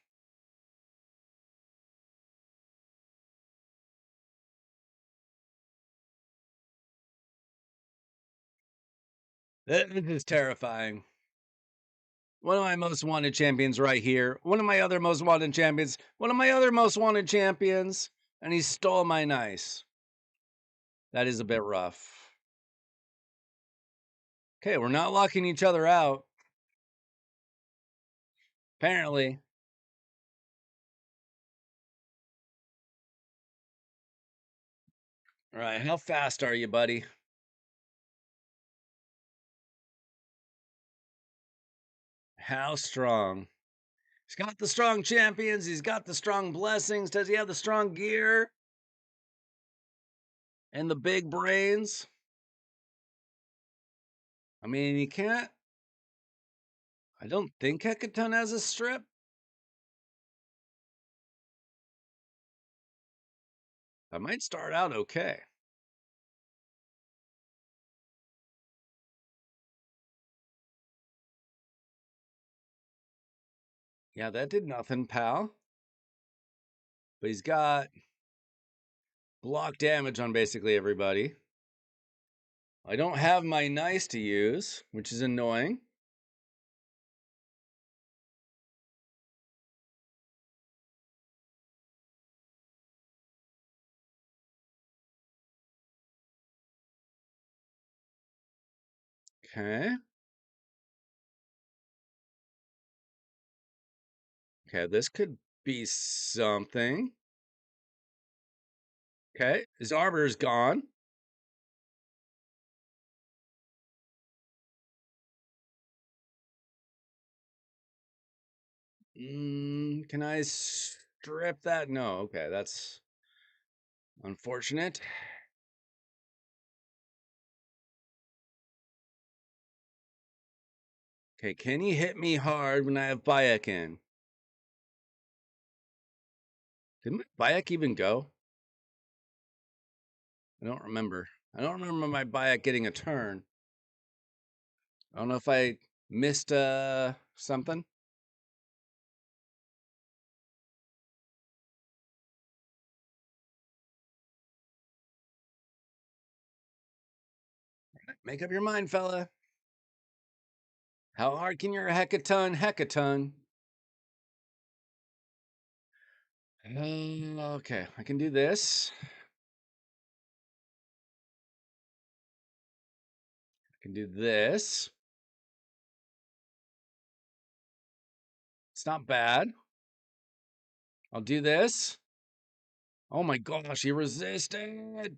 This is terrifying. One of my most wanted champions right here. One of my other most wanted champions. One of my other most wanted champions. And he stole my nice. That is a bit rough. Okay, we're not locking each other out. Apparently. All right, how fast are you, buddy? How strong? He's got the strong champions. He's got the strong blessings. Does he have the strong gear? And the big brains? I mean, he can't. I don't think Hekaton has a strip. I might start out okay. Yeah, that did nothing, pal. But he's got block damage on basically everybody. I don't have my nice to use, which is annoying. Okay. Okay, this could be something. Okay, his arbiter's gone. Can I strip that? No. Okay, that's unfortunate. Okay, can he hit me hard when I have Bayek in? Did my Bayek even go? I don't remember. I don't remember my Bayek getting a turn. I don't know if I missed something. Make up your mind, fella. How hard can your hecaton hecaton? Okay, I can do this. I can do this. It's not bad. I'll do this. Oh my gosh, he resisted.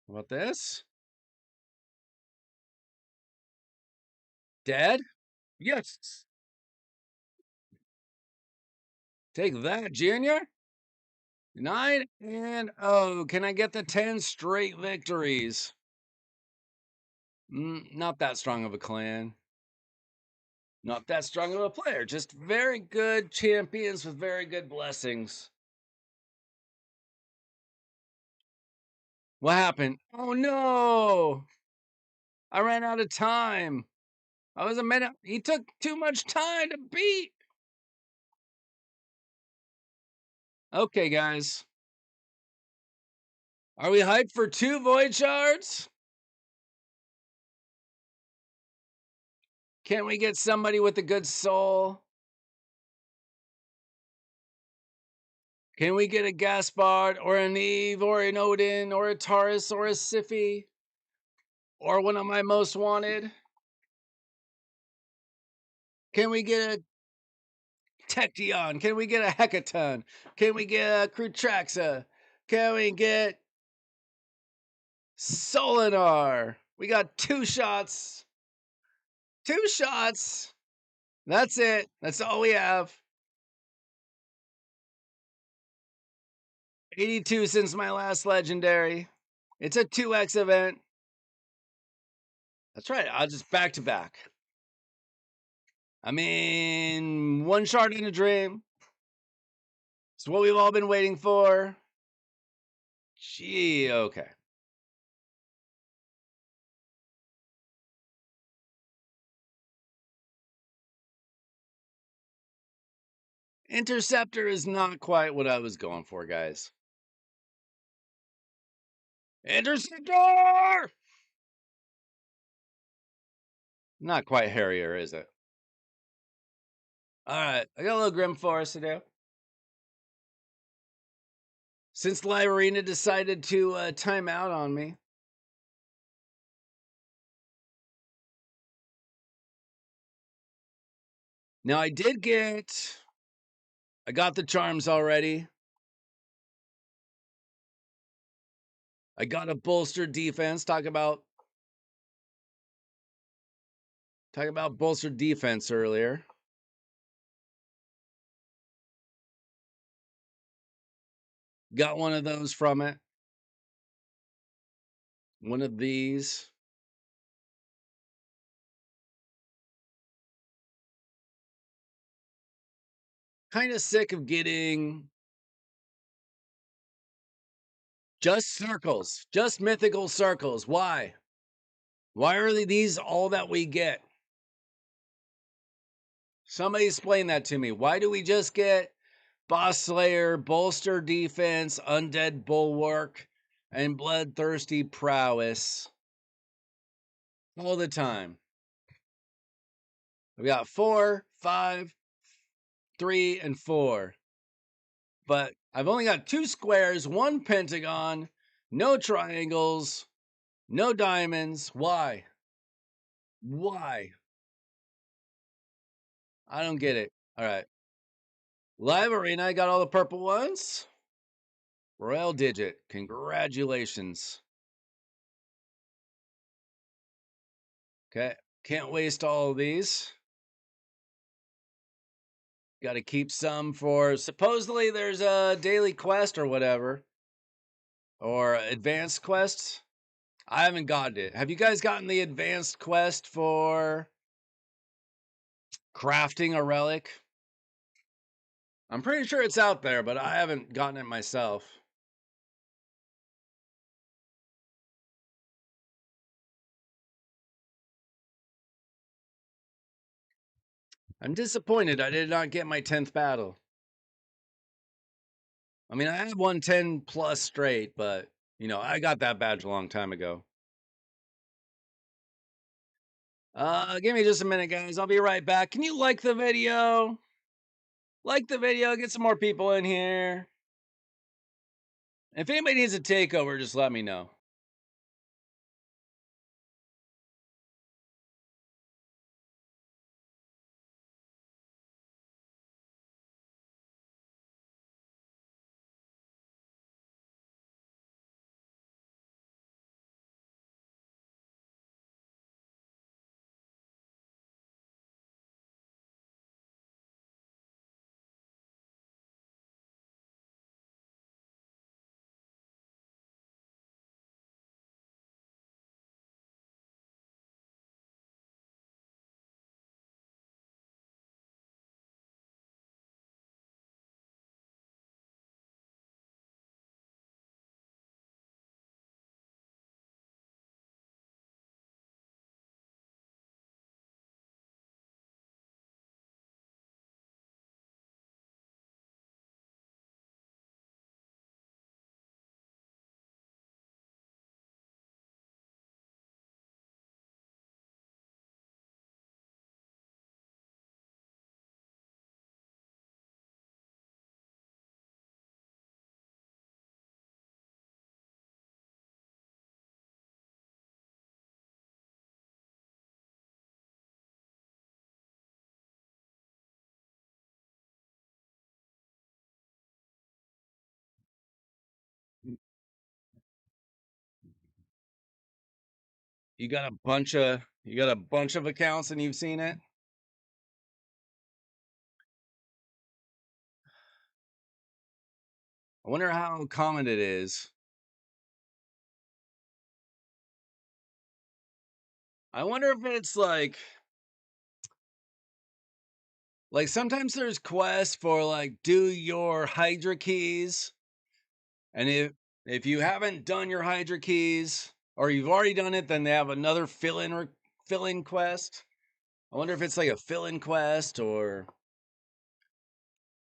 How about this? Dead? Yes. Take that, Junior. 9 and oh, can I get the 10 straight victories? Not that strong of a clan. Not that strong of a player. Just very good champions with very good blessings. What happened? Oh no! I ran out of time. I was a minute. He took too much time to beat. Okay, guys. Are we hyped for 2 void shards? Can we get somebody with a good soul? Can we get a Gaspard or an Eve or an Odin or a Taurus or a Siphi? Or one of my most wanted? Can we get a Tection? Can we get a Hecaton? Can we get a Crutraxa? Can we get Solinar? We got 2 shots. 2 shots. That's it. That's all we have. 82 since my last legendary. It's a 2x event. That's right. I'll just back to back. I mean, 1 shard in a dream. It's what we've all been waiting for. Gee, okay. Interceptor is not quite what I was going for, guys. Interceptor! Not quite Harrier, is it? All right, I got a little Grim Forest to do. Since Live Arena decided to time out on me. Now I got the charms already. I got a bolstered defense. Talk about bolstered defense earlier. Got one of those from it. One of these. Kind of sick of getting just circles, just mythical circles. Why? Why are these all that we get? Somebody explain that to me. Why do we just get Boss Slayer, Bolster Defense, Undead Bulwark, and Bloodthirsty Prowess all the time? We got 4, 5, 3, and 4. But I've only got 2 squares, 1 pentagon, no triangles, no diamonds. Why? Why? I don't get it. All right. Live Arena, I got all the purple ones. Royal Digit. Congratulations. Okay. Can't waste all of these. Got to keep some for supposedly there's a daily quest or whatever. Or advanced quests. I haven't gotten it. Have you guys gotten the advanced quest for crafting a relic? I'm pretty sure it's out there, but I haven't gotten it myself. I'm disappointed I did not get my 10th battle. I mean, I had 110 plus straight, but, you know, I got that badge a long time ago. Give me just a minute, guys. I'll be right back. Can you like the video? Like the video, get some more people in here. If anybody needs a takeover, just let me know. You got a bunch of accounts and you've seen it? I wonder how common it is. I wonder if it's like sometimes there's quests for like do your Hydra keys, and if you haven't done your Hydra keys or you've already done it, then they have another fill-in quest. I wonder if it's like a fill-in quest or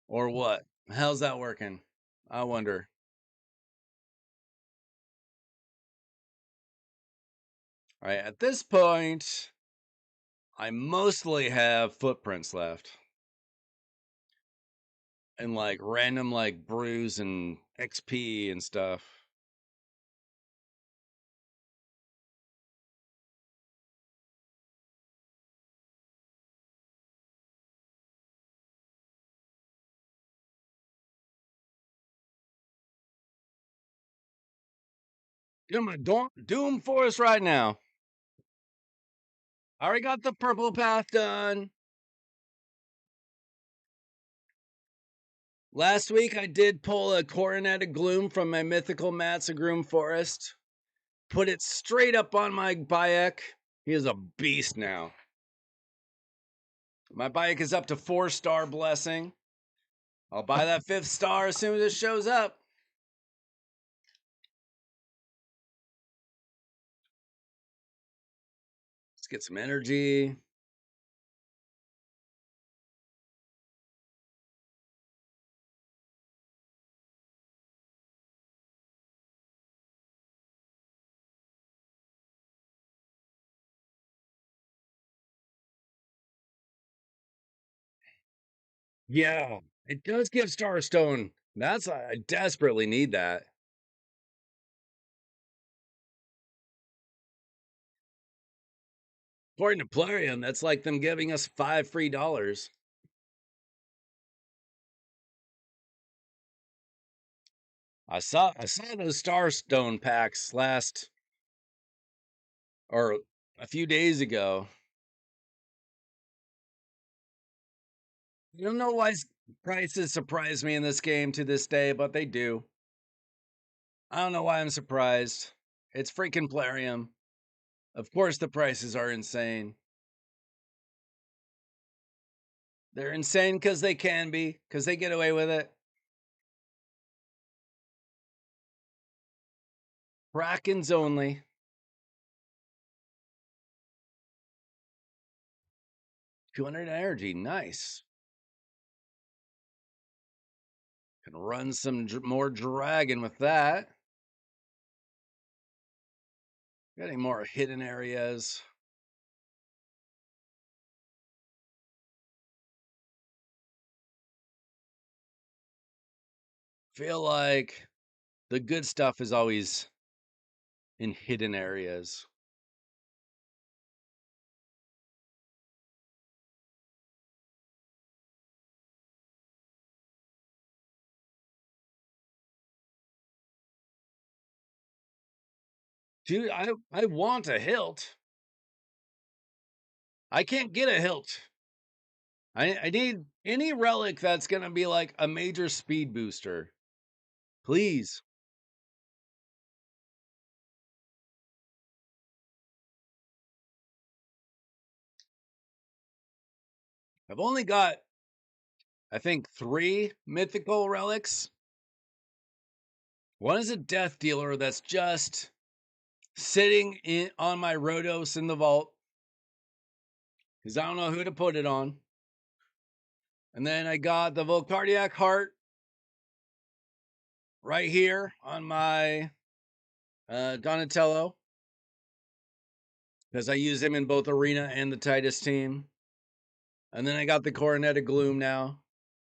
what. How's that working? I wonder. All right, at this point, I mostly have footprints left. And like random like brews and XP and stuff. Doing my Doom Forest right now. I already got the purple path done. Last week I did pull a Coronet of Gloom from my mythical Matsagroom Forest. Put it straight up on my Bayek. He is a beast now. My Bayek is up to 4-star blessing. I'll buy that 5th star as soon as it shows up. Let's get some energy. Yeah, it does give Starstone. I desperately need that. According to Plarium, that's like them giving us $5 free. I saw those Starstone packs or a few days ago. I don't know why prices surprise me in this game to this day, but they do. I don't know why I'm surprised. It's freaking Plarium. Of course the prices are insane. They're insane because they can be, because they get away with it. Krakens only. 200 energy, nice. Can run some more dragon with that. Got any more hidden areas? Feel like the good stuff is always in hidden areas. Dude, I want a hilt. I can't get a hilt. I need any relic that's gonna be like a major speed booster. Please. I've only got, I think, 3 mythical relics. One is a death dealer that's just sitting on my Rhodos in the vault. Because I don't know who to put it on. And then I got the Volcardiac Heart right here on my Donatello. Because I use him in both Arena and the Titus team. And then I got the Coronet of Gloom now,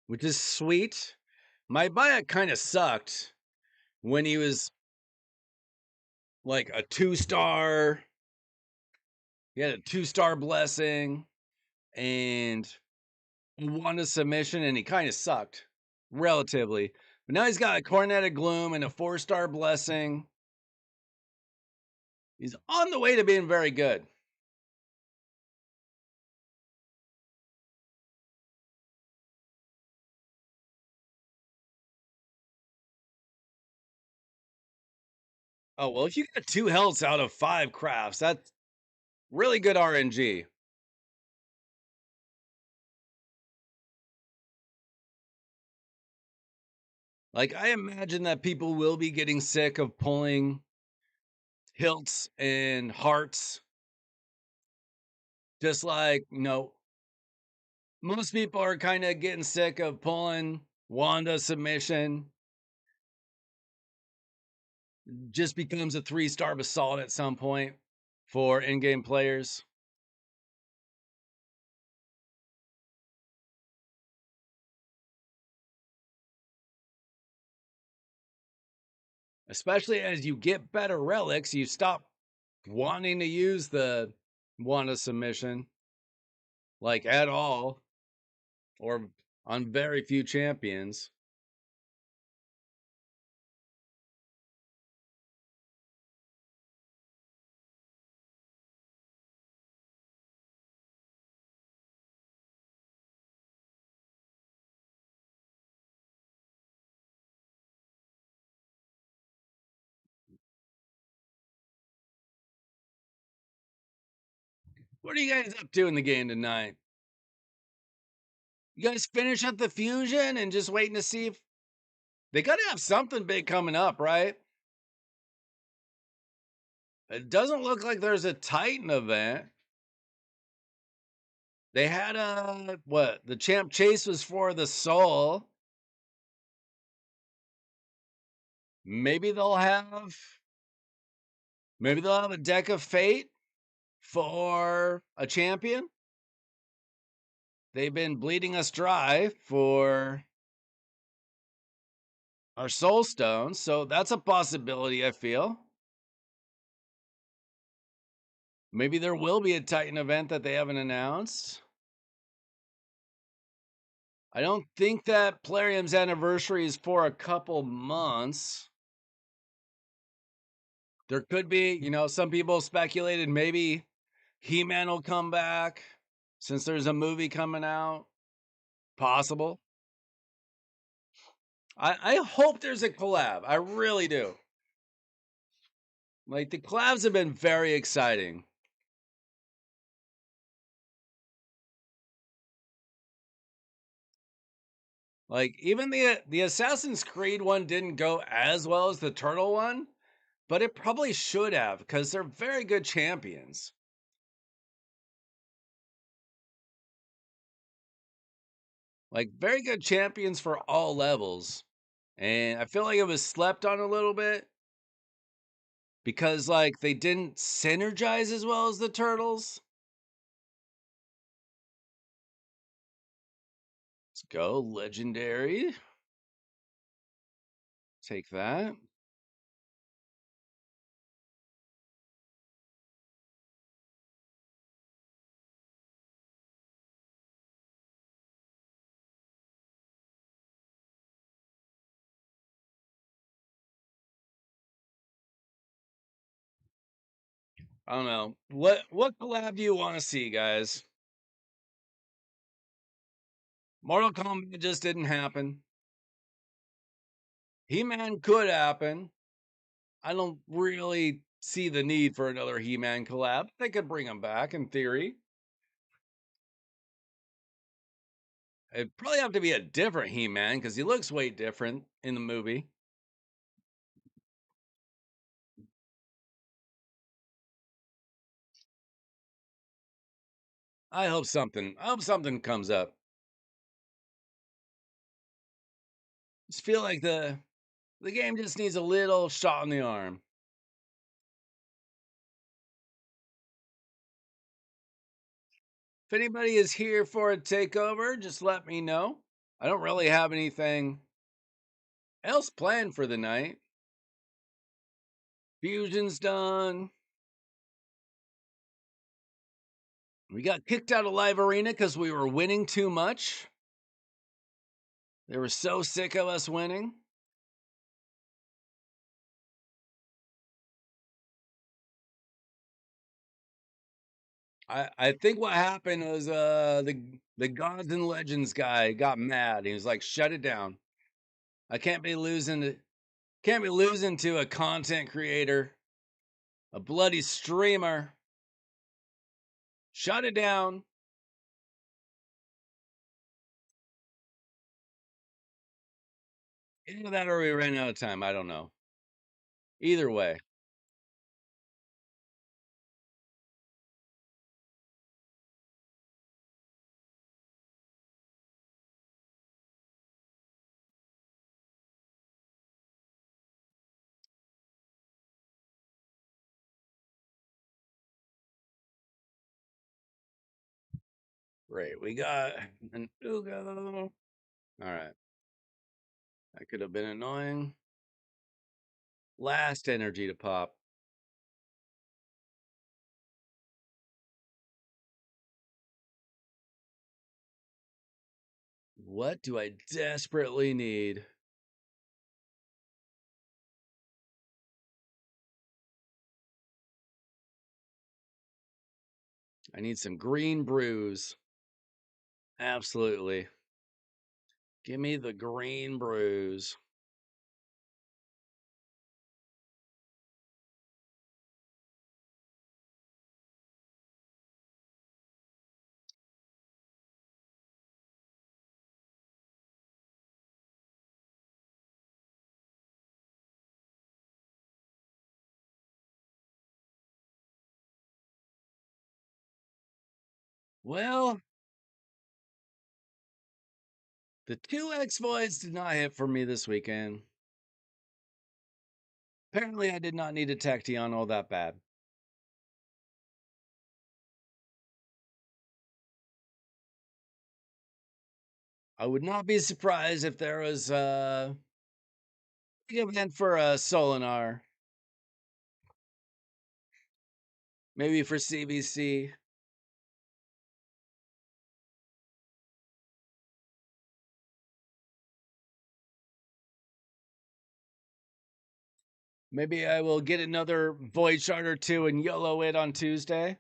which is sweet. My Bayek kind of sucked when he was like a 2-star. He had a 2-star blessing and won a submission, and he kind of sucked relatively. But now he's got a Coronet of Gloom and a 4-star blessing. He's on the way to being very good. Oh, well, if you get 2 healths out of 5 crafts, that's really good RNG. Like, I imagine that people will be getting sick of pulling hilts and hearts. Just like, most people are kind of getting sick of pulling Wanda submission. Just becomes a 3-star basalt at some point. for in-game players. Especially as you get better relics, you stop wanting to use the Wanda submission like at all or on very few champions. What are you guys up to in the game tonight? You guys finish up the fusion and just waiting to see if they got to have something big coming up, right? It doesn't look like there's a Titan event. They had a what? The champ chase was for the soul. Maybe they'll have a deck of fate for a champion. They've been bleeding us dry for our soul stones, so that's a possibility, I feel. Maybe there will be a Titan event that they haven't announced. I don't think that Plarium's anniversary is for a couple months. There could be, some people speculated maybe He-Man will come back since there's a movie coming out. Possible. I hope there's a collab. I really do. Like, the collabs have been very exciting. Like, even the Assassin's Creed one didn't go as well as the Turtle one, but it probably should have because they're very good champions. Like, very good champions for all levels. And I feel like it was slept on a little bit because, like, they didn't synergize as well as the Turtles. Let's go, Legendary. Take that. I don't know. What collab do you want to see, guys? Mortal Kombat just didn't happen. He-Man could happen. I don't really see the need for another He-Man collab. They could bring him back in theory. It'd probably have to be a different He-Man because he looks way different in the movie. I hope something comes up. Just feel like the game just needs a little shot in the arm. If anybody is here for a takeover, just let me know. I don't really have anything else planned for the night. Fusion's done. We got kicked out of Live Arena because we were winning too much. They were so sick of us winning. I think what happened was the Gods and Legends guy got mad. He was like, "Shut it down. I can't be losing to a content creator, a bloody streamer. Shut it down." Either that or we ran out of time. I don't know. Either way. Great. We got an Ugo. All right. That could have been annoying. Last energy to pop. What do I desperately need? I need some green brews. Absolutely. Give me the green brews. Well, the 2X voids did not hit for me this weekend. Apparently, I did not need a Tachyon all that bad. I would not be surprised if there was a big event for a Solinar. Maybe for CBC. Maybe I will get another Void Shard or two and YOLO it on Tuesday.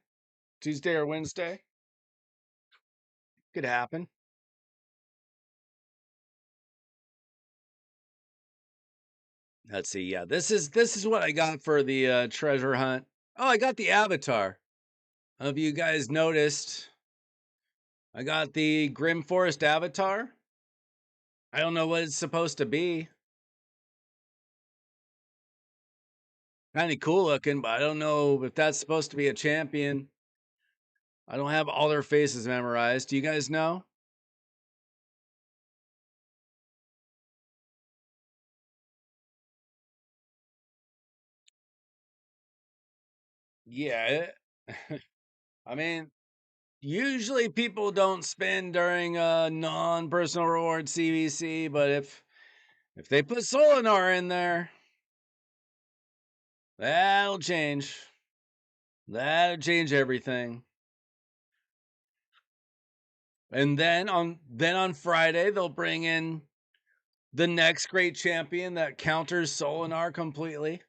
Tuesday or Wednesday. Could happen. Let's see. Yeah, this is what I got for the treasure hunt. Oh, I got the avatar. Have you guys noticed? I got the Grim Forest avatar. I don't know what it's supposed to be. Kind of cool looking, but I don't know if that's supposed to be a champion. I don't have all their faces memorized. Do you guys know? Yeah. I mean, usually people don't spend during a non-personal reward CVC, but if they put Solinar in there, that'll change. That'll change everything. And then on Friday they'll bring in the next great champion that counters Solinar completely.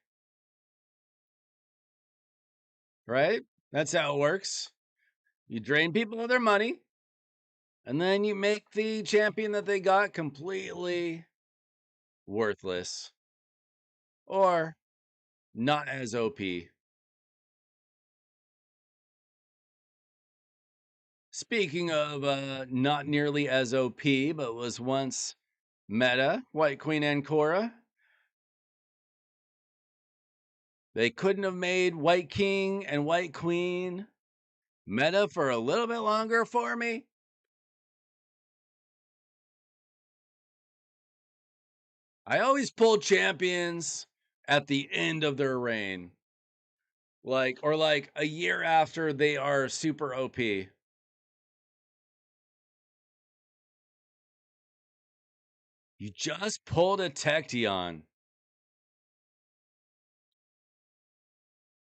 Right? That's how it works. You drain people of their money, and then you make the champion that they got completely worthless or not as OP. Speaking of not nearly as OP, but was once meta, White Queen Ancora. They couldn't have made White King and White Queen meta for a little bit longer for me. I always pull champions at the end of their reign. Like a year after they are super OP. You just pulled a Tachyon.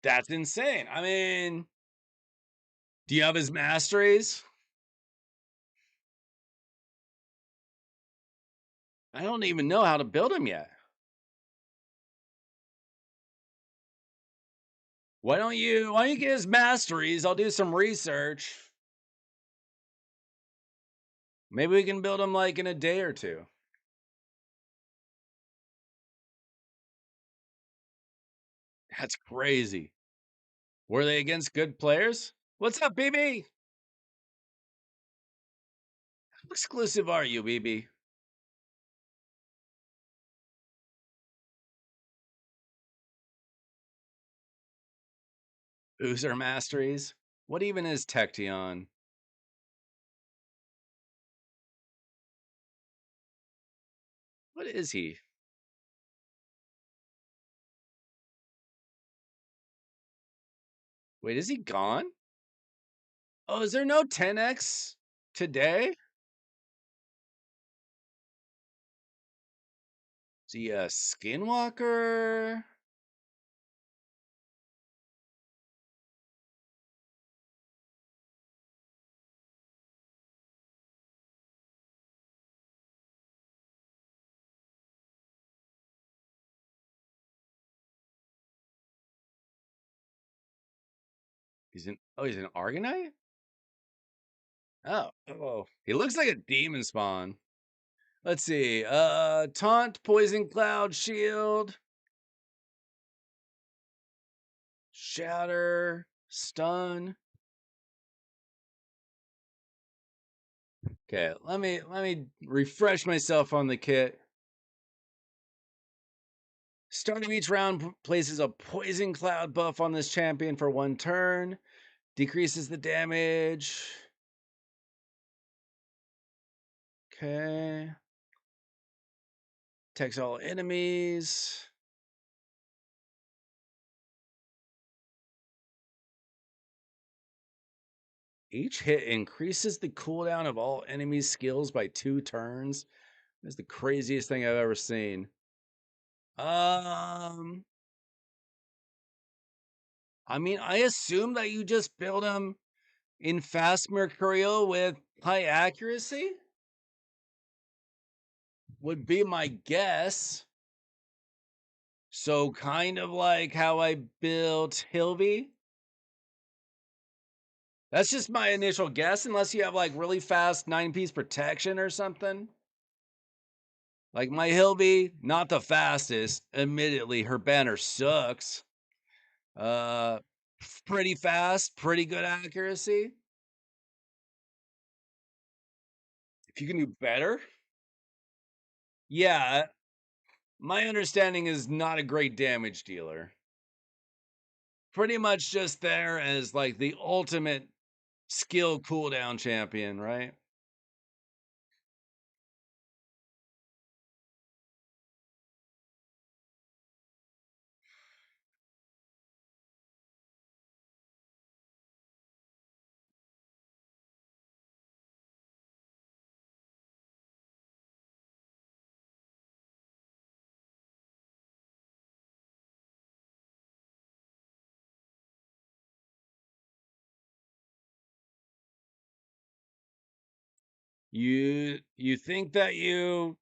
That's insane. I mean, do you have his masteries? I don't even know how to build him yet. Why don't you get his masteries? I'll do some research. Maybe we can build him like in a day or two. That's crazy. Were they against good players? What's up, BB? How exclusive are you, BB? User masteries? What even is Tection? What is he? Wait, is he gone? Oh, is there no 10x? today? Is he a skinwalker? He's an Argonite? Oh, he looks like a demon spawn. Let's see. Taunt, poison cloud, shield, shatter, stun. Okay, let me refresh myself on the kit. Start of each round places a poison cloud buff on this champion for 1 turn. Decreases the damage. Okay. Attacks all enemies. Each hit increases the cooldown of all enemies' skills by 2 turns. That's the craziest thing I've ever seen. Um, I mean, I assume that you just build them in fast Mercurial with high accuracy. Would be my guess. So kind of like how I built Hilby. That's just my initial guess, unless you have like really fast 9-piece protection or something. Like my Hilby, not the fastest. Admittedly, her banner sucks. Uh, Pretty fast, pretty good accuracy. If you can do better, yeah. My understanding is not a great damage dealer. Pretty much just there as like the ultimate skill cooldown champion, right? You think that you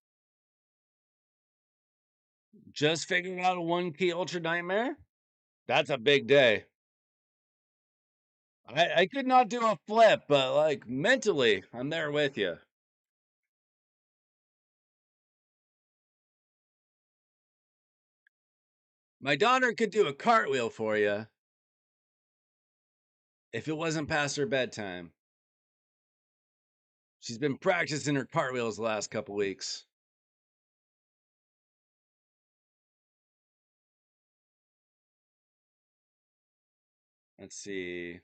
just figured out a 1 key Ultra Nightmare? That's a big day. I could not do a flip, but like mentally, I'm there with you. My daughter could do a cartwheel for you if it wasn't past her bedtime. She's been practicing her cartwheels the last couple weeks. Let's see.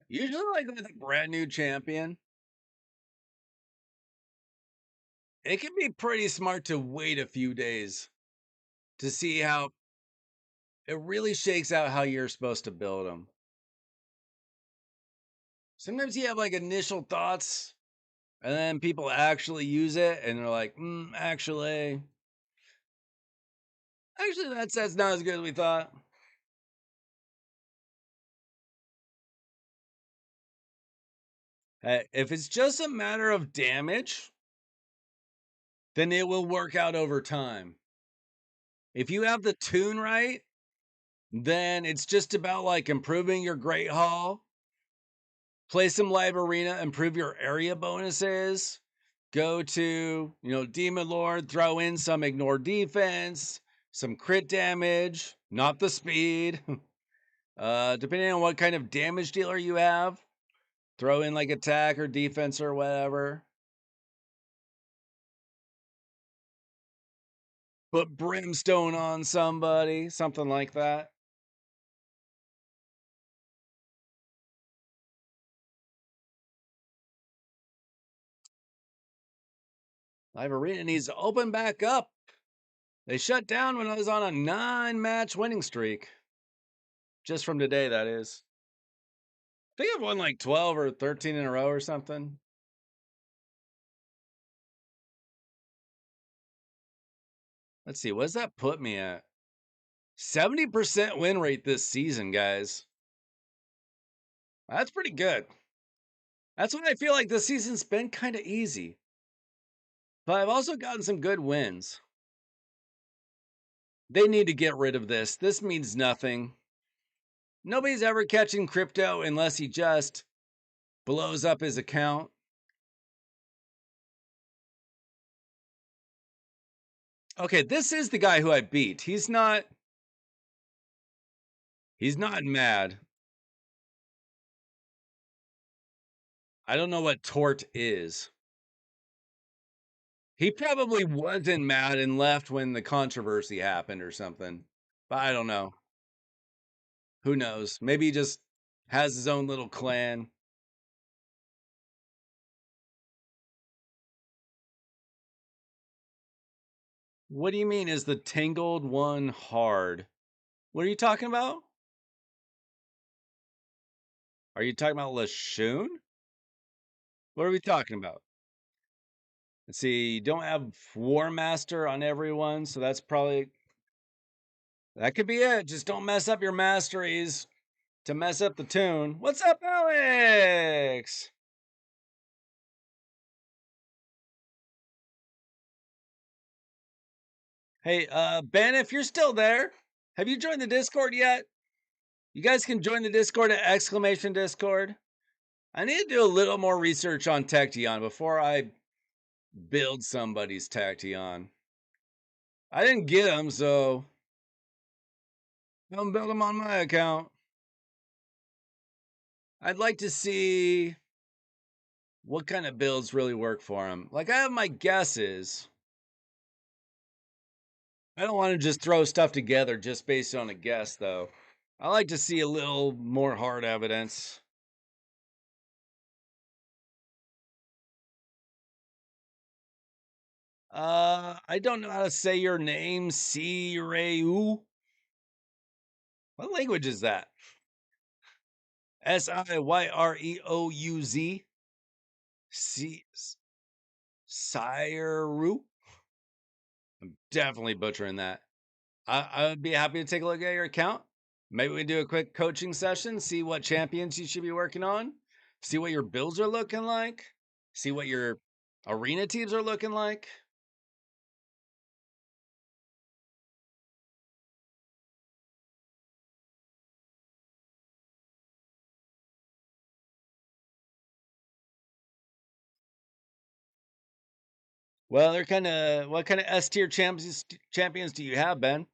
Usually, like with a brand new champion, it can be pretty smart to wait a few days to see how it really shakes out how you're supposed to build them. Sometimes you have like initial thoughts, and then people actually use it, and they're like, actually, that's not as good as we thought. Hey, if it's just a matter of damage, then it will work out over time. If you have the tune right, then it's just about like improving your Great Hall, play some live arena, improve your area bonuses, go to, Demon Lord, throw in some ignore defense, some crit damage, not the speed. Depending on what kind of damage dealer you have, throw in like attack or defense or whatever. Put brimstone on somebody, something like that. Live Arena needs to open back up. They shut down when I was on a 9-match winning streak. Just from today, that is. I think I've won like 12 or 13 in a row or something. Let's see, what does that put me at? 70% win rate this season, guys. That's pretty good. That's what I feel like this season's been kind of easy. But I've also gotten some good wins. They need to get rid of this. This means nothing. Nobody's ever catching crypto unless he just blows up his account. Okay, this is the guy who I beat. He's not mad. I don't know what tort is. He probably wasn't mad and left when the controversy happened or something. But I don't know. Who knows? Maybe he just has his own little clan. What do you mean, is the tangled one hard? What are you talking about? Are you talking about Lashoon? What are we talking about? Let's see, you don't have War Master on everyone, so that's probably, that could be it. Just don't mess up your masteries to mess up the tune. What's up, Alex? Hey, Ben, if you're still there, have you joined the Discord yet? You guys can join the Discord at exclamation Discord. I need to do a little more research on Tachyon before I build somebody's Tachyon. I didn't get them, so don't build them on my account. I'd like to see what kind of builds really work for him. Like, I have my guesses. I don't want to just throw stuff together just based on a guess, though. I like to see a little more hard evidence. I don't know how to say your name, Sireu. What language is that? Siyerouz? Sireru? I'm definitely butchering that. I would be happy to take a look at your account. Maybe we do a quick coaching session, see what champions you should be working on, see what your builds are looking like, see what your arena teams are looking like. Well, they're kind of, what kind of S tier champions do you have, Ben?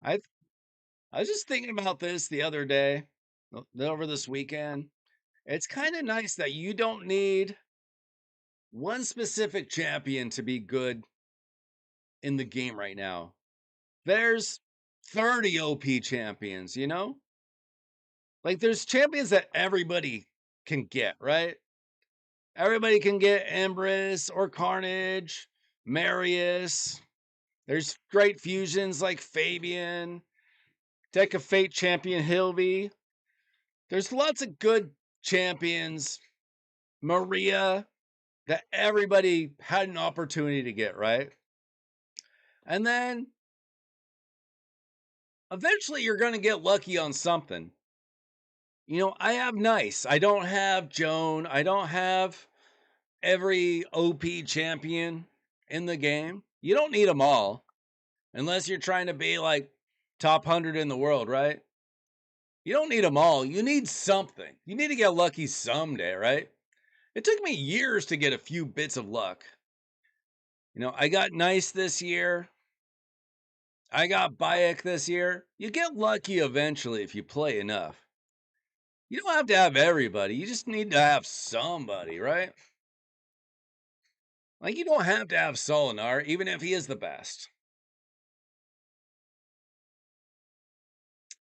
I I was just thinking about this the other day, over this weekend. It's kind of nice that you don't need one specific champion to be good in the game right now. There's 30 OP champions, you know? Like, there's champions that everybody can get, right? Everybody can get Empress or Carnage, Marius. There's great fusions like Fabian, Deck of Fate champion Hilby. There's lots of good champions, Maria, that everybody had an opportunity to get, right? And then eventually you're going to get lucky on something. You know, I have Nice. I don't have Joan. I don't have every OP champion in the game. You don't need them all unless you're trying to be like top 100 in the world, right? You don't need them all. You need something. You need to get lucky someday, right? It took me years to get a few bits of luck. You know, I got Nice this year. I got Bayek this year. You get lucky eventually if you play enough. You don't have to have everybody. You just need to have somebody, right? Like, you don't have to have Solinar, even if he is the best.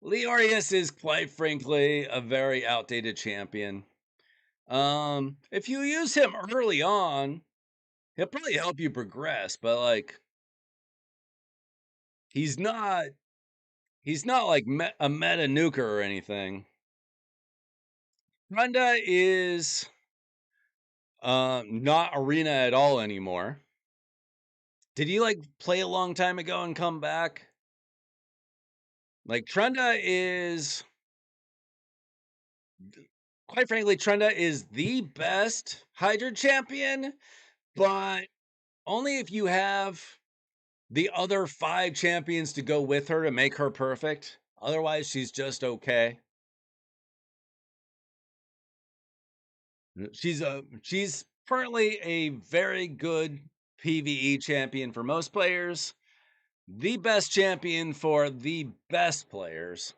Leorius is quite frankly a very outdated champion. If you use him early on, he'll probably help you progress, but like he's not he's not like a meta nuker or anything. Brenda is not arena at all anymore. Did you like play a long time ago and come back? Like Trenda is quite frankly, Trenda is the best Hydra champion, but only if you have the other 5 champions to go with her to make her perfect. Otherwise, she's just okay. She's currently a very good PvE champion for most players, the best champion for the best players.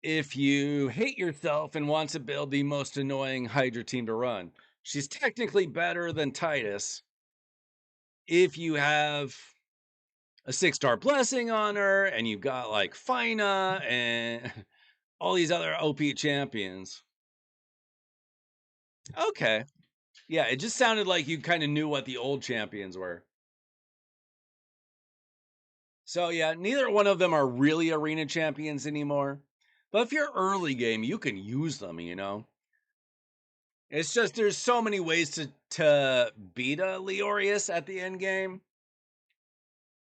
If you hate yourself and want to build the most annoying Hydra team to run, she's technically better than Titus. If you have a 6-star blessing on her and you've got like Fina and all these other OP champions. Okay. Yeah, it just sounded like you kind of knew what the old champions were. So yeah, neither one of them are really arena champions anymore. But if you're early game, you can use them, you know. It's just there's so many ways to beat a Leorius at the end game.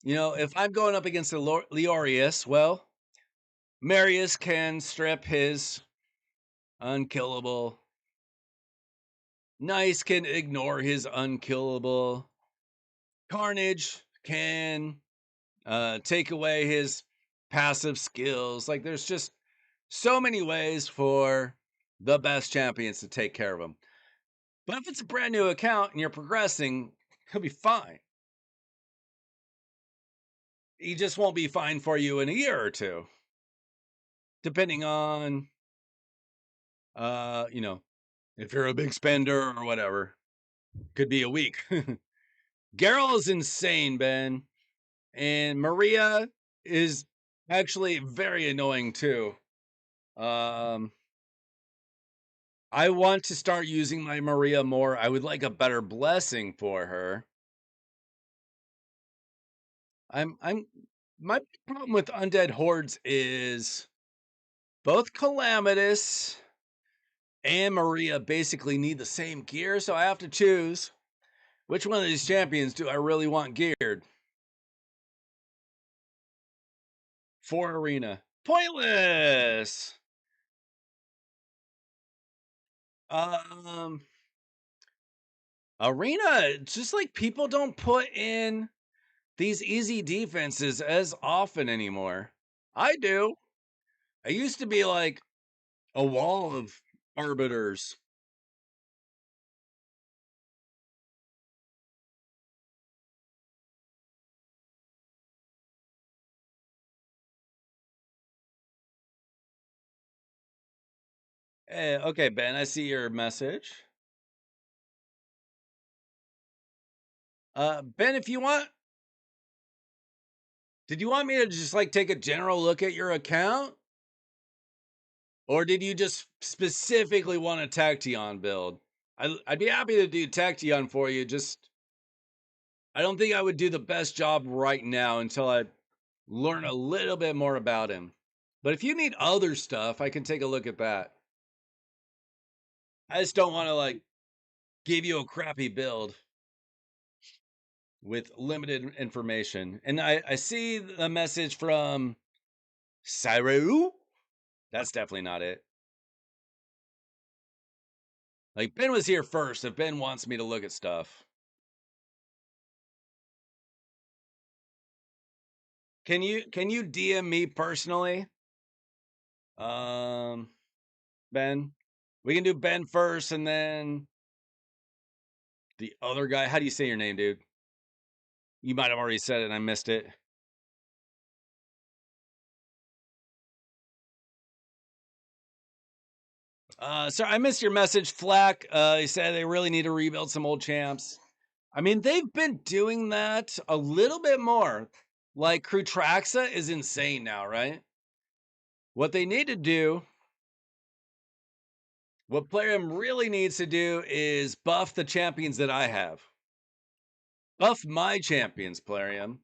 You know, if I'm going up against a Leorius, well, Marius can strip his unkillable. Nice can ignore his unkillable. Carnage can take away his passive skills. Like there's just so many ways for the best champions to take care of him. But if it's a brand new account and you're progressing, he'll be fine. He just won't be fine for you in a year or two, depending on, you know, if you're a big spender or whatever. Could be a week. Geralt is insane, Ben, and Maria is actually very annoying too. Um, I want to start using my Maria more. I would like a better blessing for her. My problem with Undead Hordes is both Calamitous and Maria basically need the same gear, so I have to choose which one of these champions do I really want geared for arena. Pointless. Um, arena, just like people don't put in these easy defenses as often anymore. I do. I used to be like a wall of arbiters. Okay, Ben, I see your message. Ben, if you want, did you want me to just like take a general look at your account? Or did you just specifically want a Tacteon build? I'd be happy to do Tacteon for you. Just, I don't think I would do the best job right now until I learn a little bit more about him. But if you need other stuff, I can take a look at that. I just don't want to like give you a crappy build with limited information. And I see the message from Cyreu. That's definitely not it. Like Ben was here first. If Ben wants me to look at stuff, can you DM me personally? Um, Ben, we can do Ben first, and then the other guy. How do you say your name, dude? You might have already said it, and I missed it. Sorry, I missed your message, Flack. He said they really need to rebuild some old champs. I mean, they've been doing that a little bit more. Like Crutraxa is insane now, right? What they need to do, what Plarium really needs to do is buff the champions that I have. Buff my champions, Plarium.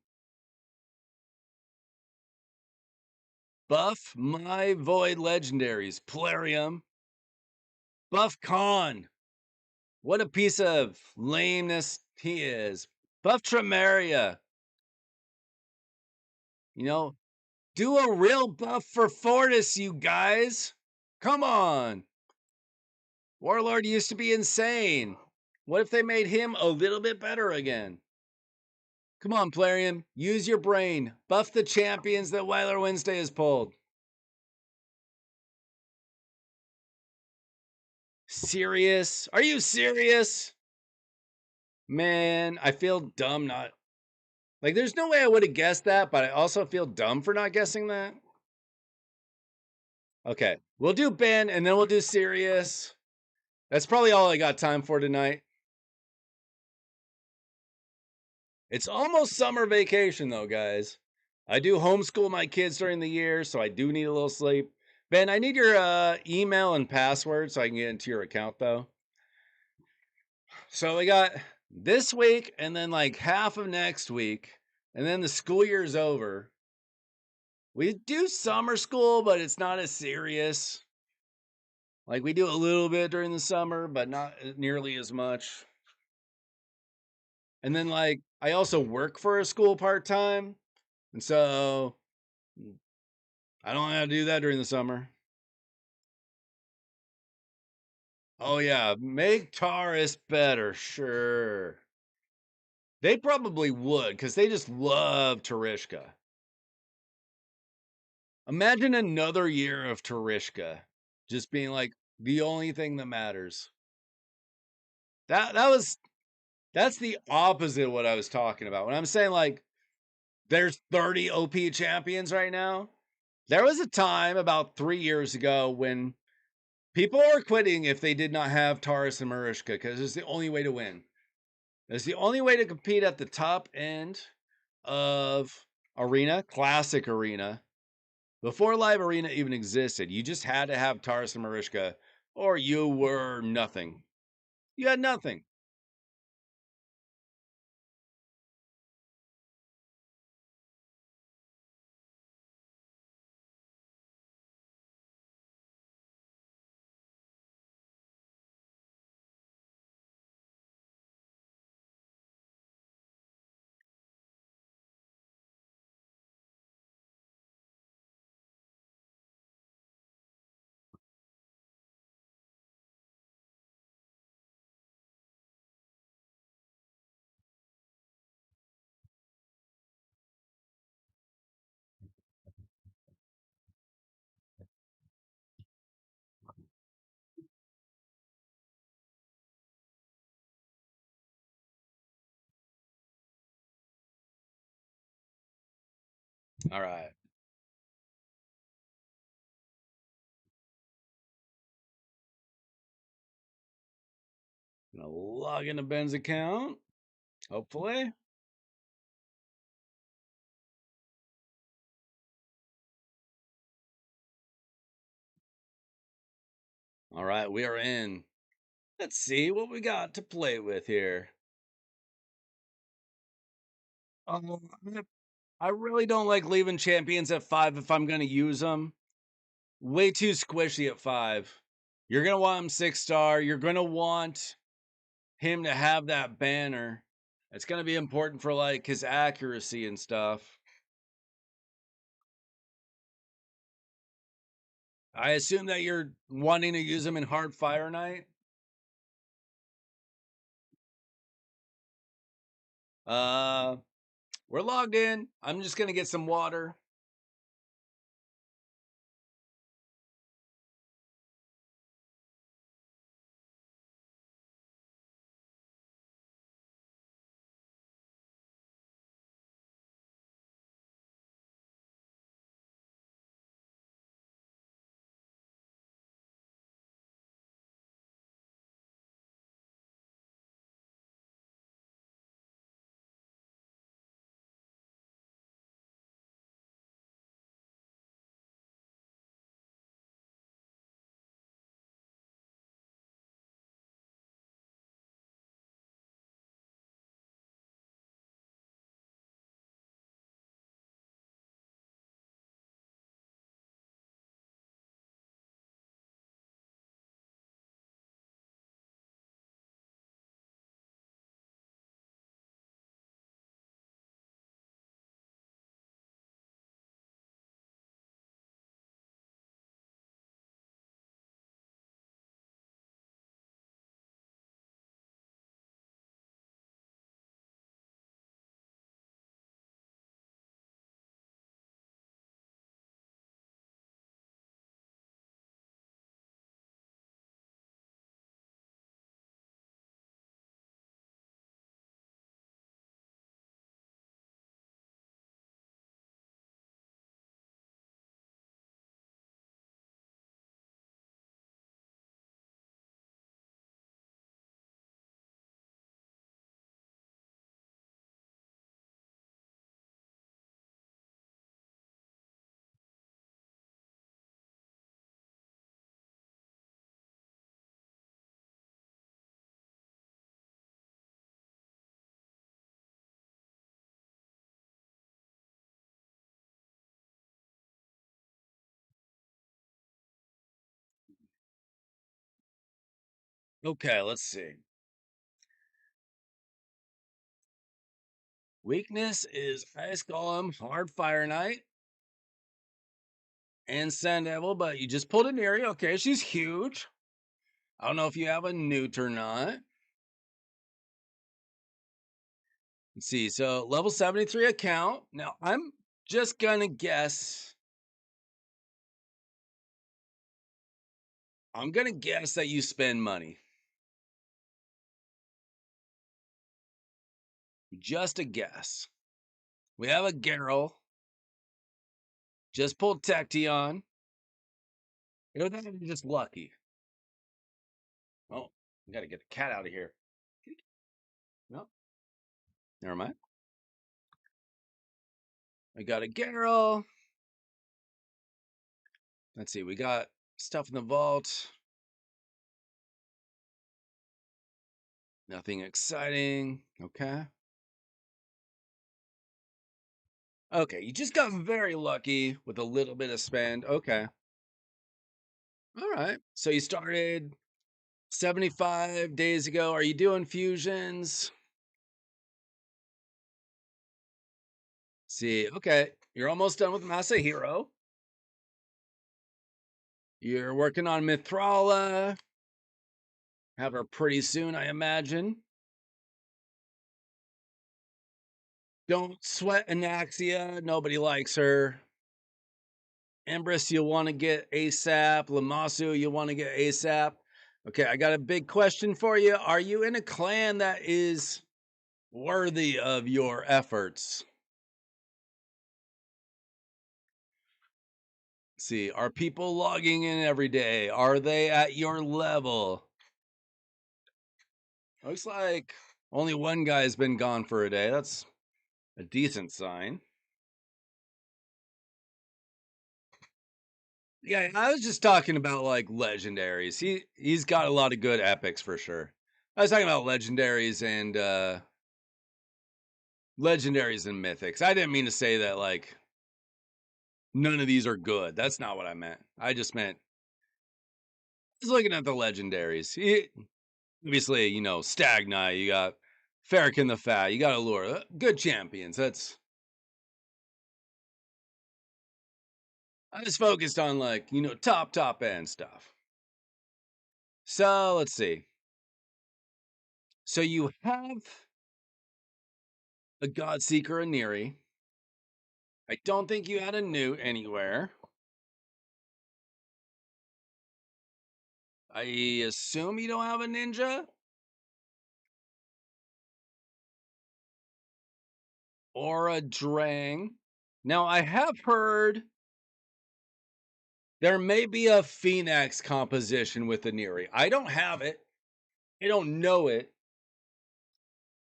Buff my Void Legendaries, Plarium. Buff Khan. What a piece of lameness he is. Buff Tremaria. You know, do a real buff for Fortis, you guys. Come on. Warlord used to be insane. What if they made him a little bit better again? Come on, Plarium. Use your brain. Buff the champions that Weiler Wednesday has pulled. Serious? Are you serious? Man, I feel dumb not. Like, there's no way I would have guessed that, but I also feel dumb for not guessing that. Okay, we'll do Ben and then we'll do Serious. That's probably all I got time for tonight. It's almost summer vacation, though, guys. I do homeschool my kids during the year, so I do need a little sleep. Ben, I need your email and password so I can get into your account, though. So we got this week and then like half of next week, and then the school year's over. We do summer school, but it's not as serious. Like we do a little bit during the summer, but not nearly as much. And then like I also work for a school part-time, and so I don't have to do that during the summer. Oh yeah, make Taurus better, sure. They probably would, because they just love Terishka. Imagine another year of Terishka just being like the only thing that matters. That's the opposite of what I was talking about. When I'm saying like there's 30 OP champions right now, there was a time about 3 years ago when people were quitting if they did not have Taurus and Marishka because it's the only way to win. It's the only way to compete at the top end of Arena, Classic Arena. Before Live Arena even existed, you just had to have Taurus and Marishka, or you were nothing. You had nothing. All right. Gonna log into Ben's account. Hopefully. All right, we are in. Let's see what we got to play with here. Um, I really don't like leaving champions at 5 if I'm going to use them. Way too squishy at 5. You're going to want him 6-star. You're going to want him to have that banner. It's going to be important for like his accuracy and stuff. I assume that you're wanting to use him in Hard Fire Night. Uh, we're logged in. I'm just going to get some water. Okay, let's see. Weakness is Ice Golem, Hard Fire Knight, and Sand Devil, but you just pulled an Neri. Okay, she's huge. I don't know if you have a newt or not. Let's see. So level 73 account. Now I'm just gonna guess. I'm gonna guess that you spend money. Just a guess. We have a Garrel. Just pulled Tection. You know that you're just lucky. Oh, we gotta get the cat out of here. No, never mind. We got a Garrel. Let's see. We got stuff in the vault. Nothing exciting. Okay. Okay, you just got very lucky with a little bit of spend. Okay. All right. So you started 75 days ago. Are you doing fusions? See, okay. You're almost done with Masahiro. You're working on Mithrala. Have her pretty soon, I imagine. Don't sweat Anaxia. Nobody likes her. Empress, you want to get ASAP. Lamasu, you want to get ASAP. Okay, I got a big question for you. Are you in a clan that is worthy of your efforts? Let's see, are people logging in every day? Are they at your level? Looks like only one guy's been gone for a day. That's a decent sign. Yeah, I was just talking about like legendaries. He's got a lot of good epics for sure. I was talking about legendaries and mythics. I didn't mean to say that like none of these are good. That's not what I meant. I just meant I was looking at the legendaries. Obviously, you know, Stag Knight, you got Farrakhan the Fat, you got Allure. Good champions. That's I was focused on like, you know, top end stuff. So let's see. So you have a Godseeker, a Neri. I don't think you had a Newt anywhere. I assume you don't have a Ninja or a Drang. Now I have heard there may be a Phoenix composition with the Neri. I don't have it. I don't know it.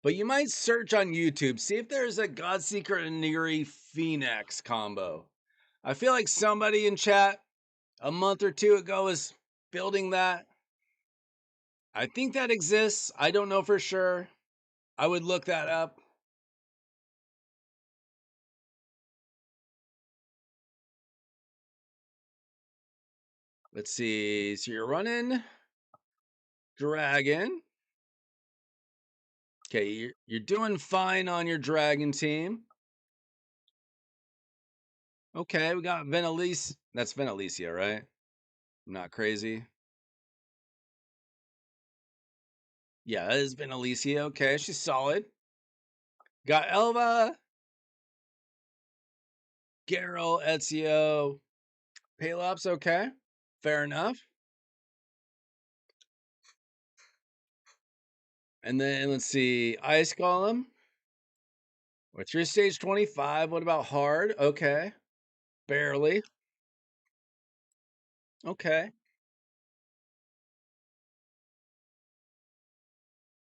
But you might search on YouTube, see if there's a Godseeker and Neri Phoenix combo. I feel like somebody in chat a month or two ago was building that. I think that exists. I don't know for sure. I would look that up. Let's see. So you're running Dragon. Okay, you're doing fine on your Dragon team. Okay, we got Venelice. That's Venelicia, right? I'm not crazy. Yeah, that is Venelicia. Okay, she's solid. Got Elva, Garrel, Ezio, Palops. Okay, fair enough. And then let's see, Ice Golem. What's your stage 25? What about hard? Okay, barely. Okay.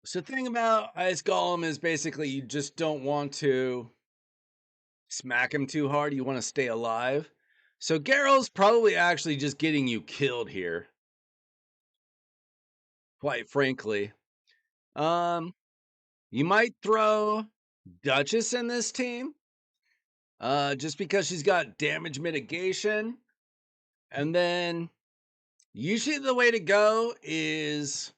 So the thing about Ice Golem is basically you just don't want to smack him too hard. You want to stay alive. So Garrel's probably actually just getting you killed here. Quite frankly. Um, you might throw Duchess in this team. Just because she's got damage mitigation. And then usually the way to go is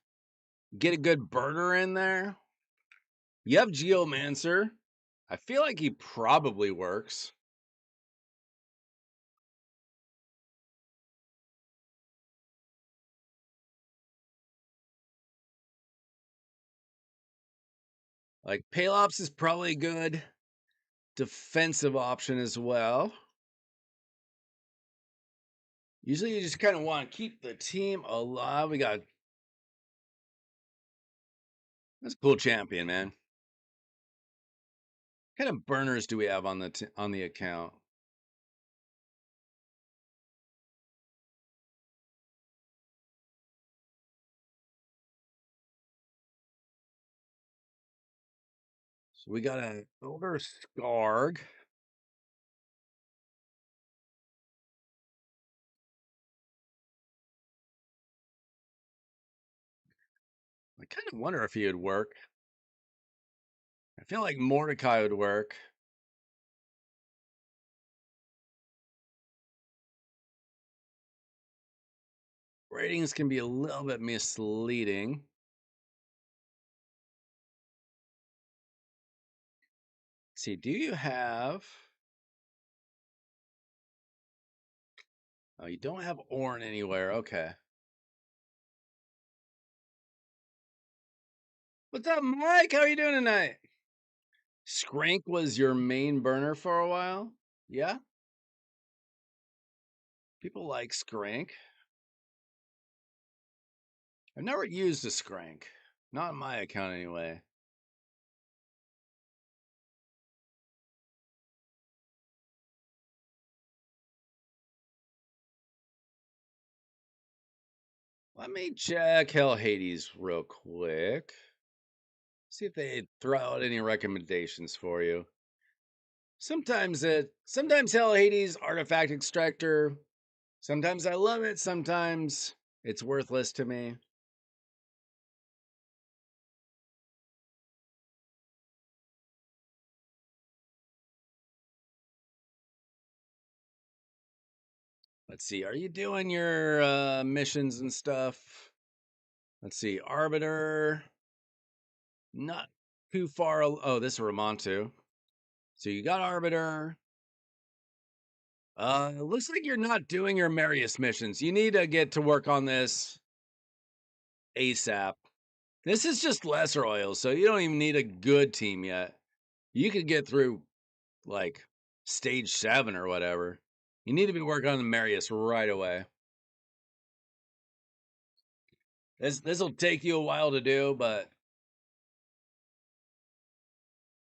get a good burner in there. You have Geomancer. I feel like he probably works. Like Palops is probably a good defensive option as well. Usually you just kind of want to keep the team alive. We got that's a cool champion, man. What kind of burners do we have on the account? So we got an Elder Scarg. I kind of wonder if he would work. I feel like Mordecai would work. Ratings can be a little bit misleading. Let's see, do you have... Oh, you don't have Orn anywhere. Okay. What's up, Mike? How are you doing tonight? Skrank was your main burner for a while? Yeah? People like Skrank. I've never used a Skrank. Not on my account anyway. Let me check Hell Hades real quick. See if they throw out any recommendations for you. Sometimes Hell Hades Artifact Extractor. Sometimes I love it. Sometimes it's worthless to me. Let's see. Are you doing your missions and stuff? Let's see. Arbiter. Not too far. Oh, this is Ramontu. So you got Arbiter. Looks like you're not doing your Marius missions. You need to get to work on this ASAP. This is just lesser oil, so you don't even need a good team yet. You could get through like stage 7 or whatever. You need to be working on the Marius right away. This will take you a while to do, but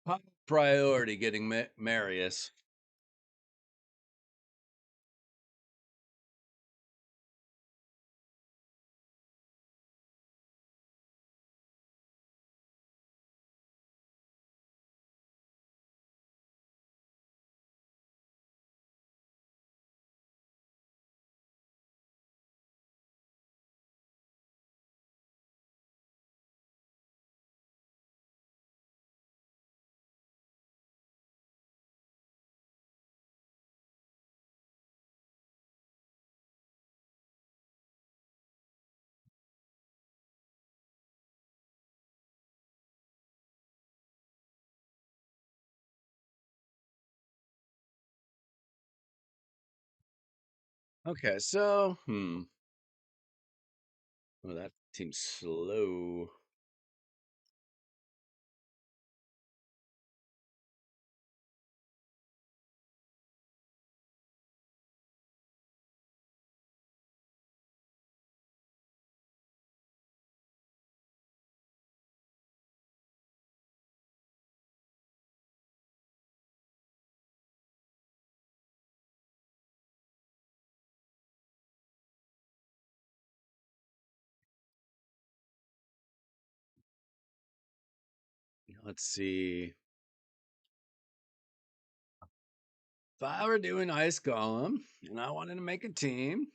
top priority getting Marius. Okay, so oh, that seems slow. Let's see. If I were doing Ice Golem and I wanted to make a team,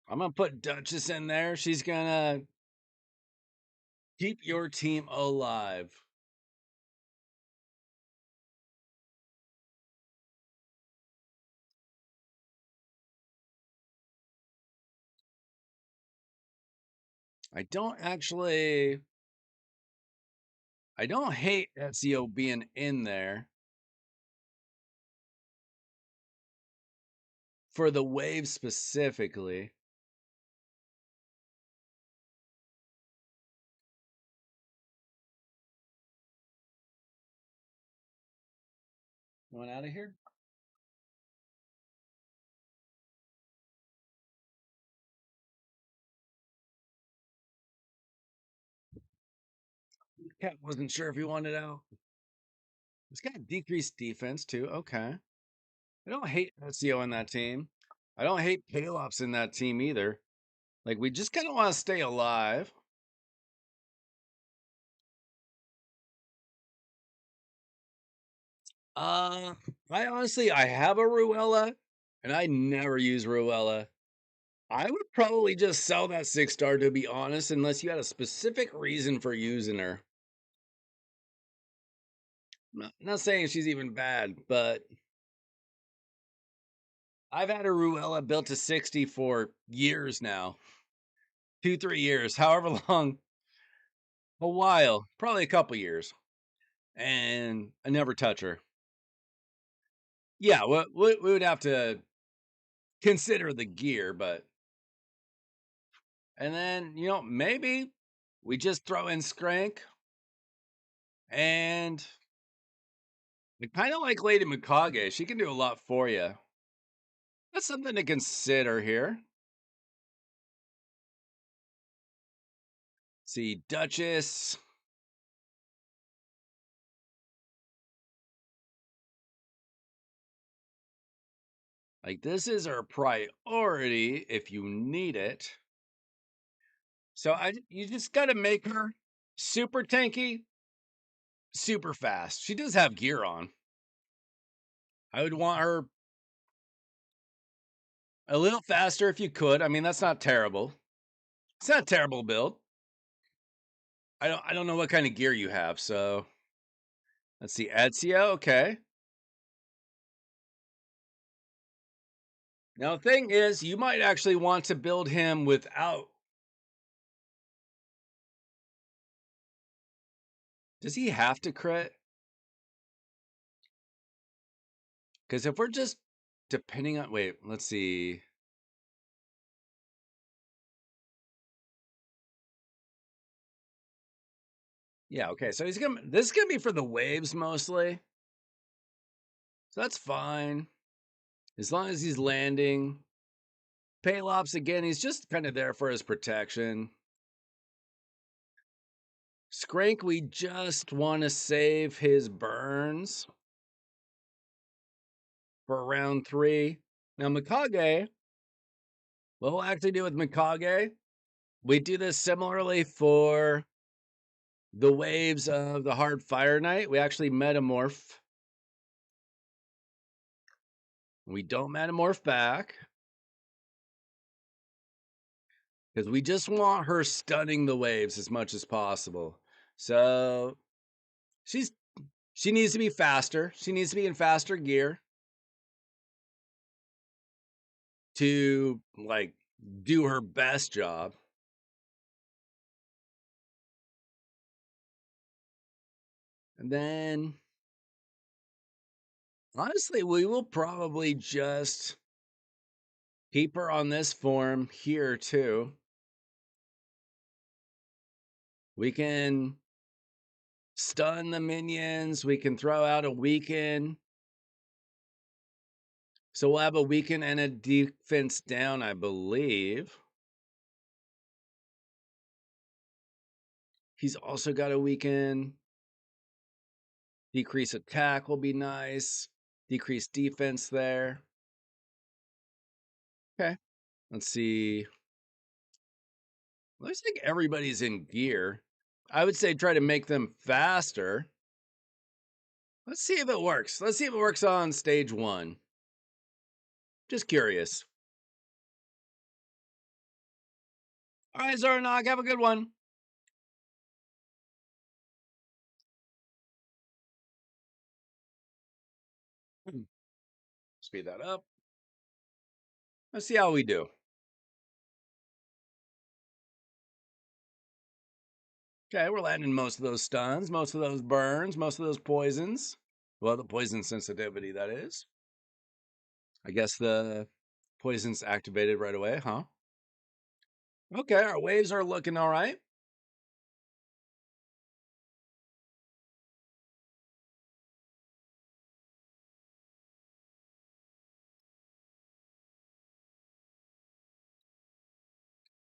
I'm gonna put Duchess in there. She's gonna keep your team alive. I don't actually. I don't hate Ezio being in there for the wave specifically. Going out of here. Cat wasn't sure if he wanted out. It's got decreased defense too. Okay. I don't hate Ezio in that team. I don't hate Palops in that team either. Like we just kind of want to stay alive. Uh, I have a Ruella, and I never use Ruella. I would probably just sell that 6-star to be honest, unless you had a specific reason for using her. Not saying she's even bad, but I've had a Ruella built to 60 for years now. 2, 3 years, however long, a while, probably a couple years. And I never touch her. Yeah, we would have to consider the gear, but and then maybe we just throw in Skrank, and I kind of like Lady Mikage. She can do a lot for you. That's something to consider here. See, Duchess. Like this is our priority if you need it. So you just got to make her super tanky, super fast. She does have gear on. I would want her a little faster if you could. I mean, that's not terrible. It's not a terrible build. I don't know what kind of gear you have, so let's see. Ezio, okay. Now the thing is, you might actually want to build him without. Does he have to crit? Because if we're just depending on wait, let's see. Yeah, okay. So this is gonna be for the waves mostly. So that's fine. As long as he's landing. Palops again, he's just kind of there for his protection. Skrank, we just want to save his burns for round 3. Now Mikage, what we'll actually do with Mikage, we do this similarly for the waves of the Hard Fire Knight. We actually metamorph. We don't metamorph back. Because we just want her stunning the waves as much as possible. So she needs to be faster. She needs to be in faster gear to like do her best job. And then honestly, we will probably just keep her on this form here too. We can stun the minions. We can throw out a weaken. So we'll have a weaken and a defense down, I believe. He's also got a weaken. Decrease attack will be nice. Decrease defense there. Okay. Let's see. Looks like everybody's in gear. I would say try to make them faster. Let's see if it works. Let's see if it works on stage 1. Just curious. All right, Zornog, have a good one. Speed that up. Let's see how we do. Okay, we're landing most of those stuns, most of those burns, most of those poisons. Well, the poison sensitivity, that is. I guess the poison's activated right away, huh? Okay, our waves are looking all right.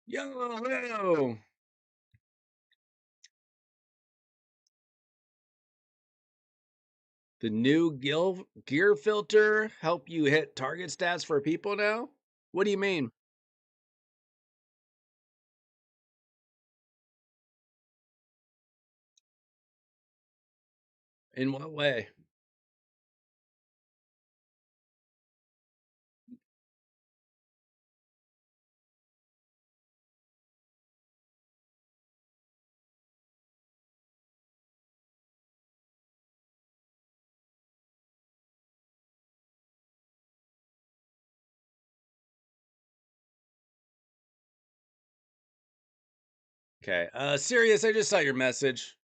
Yo! The new gear filter help you hit target stats for people now? What do you mean? In what way? Okay. Sirius, I just saw your message.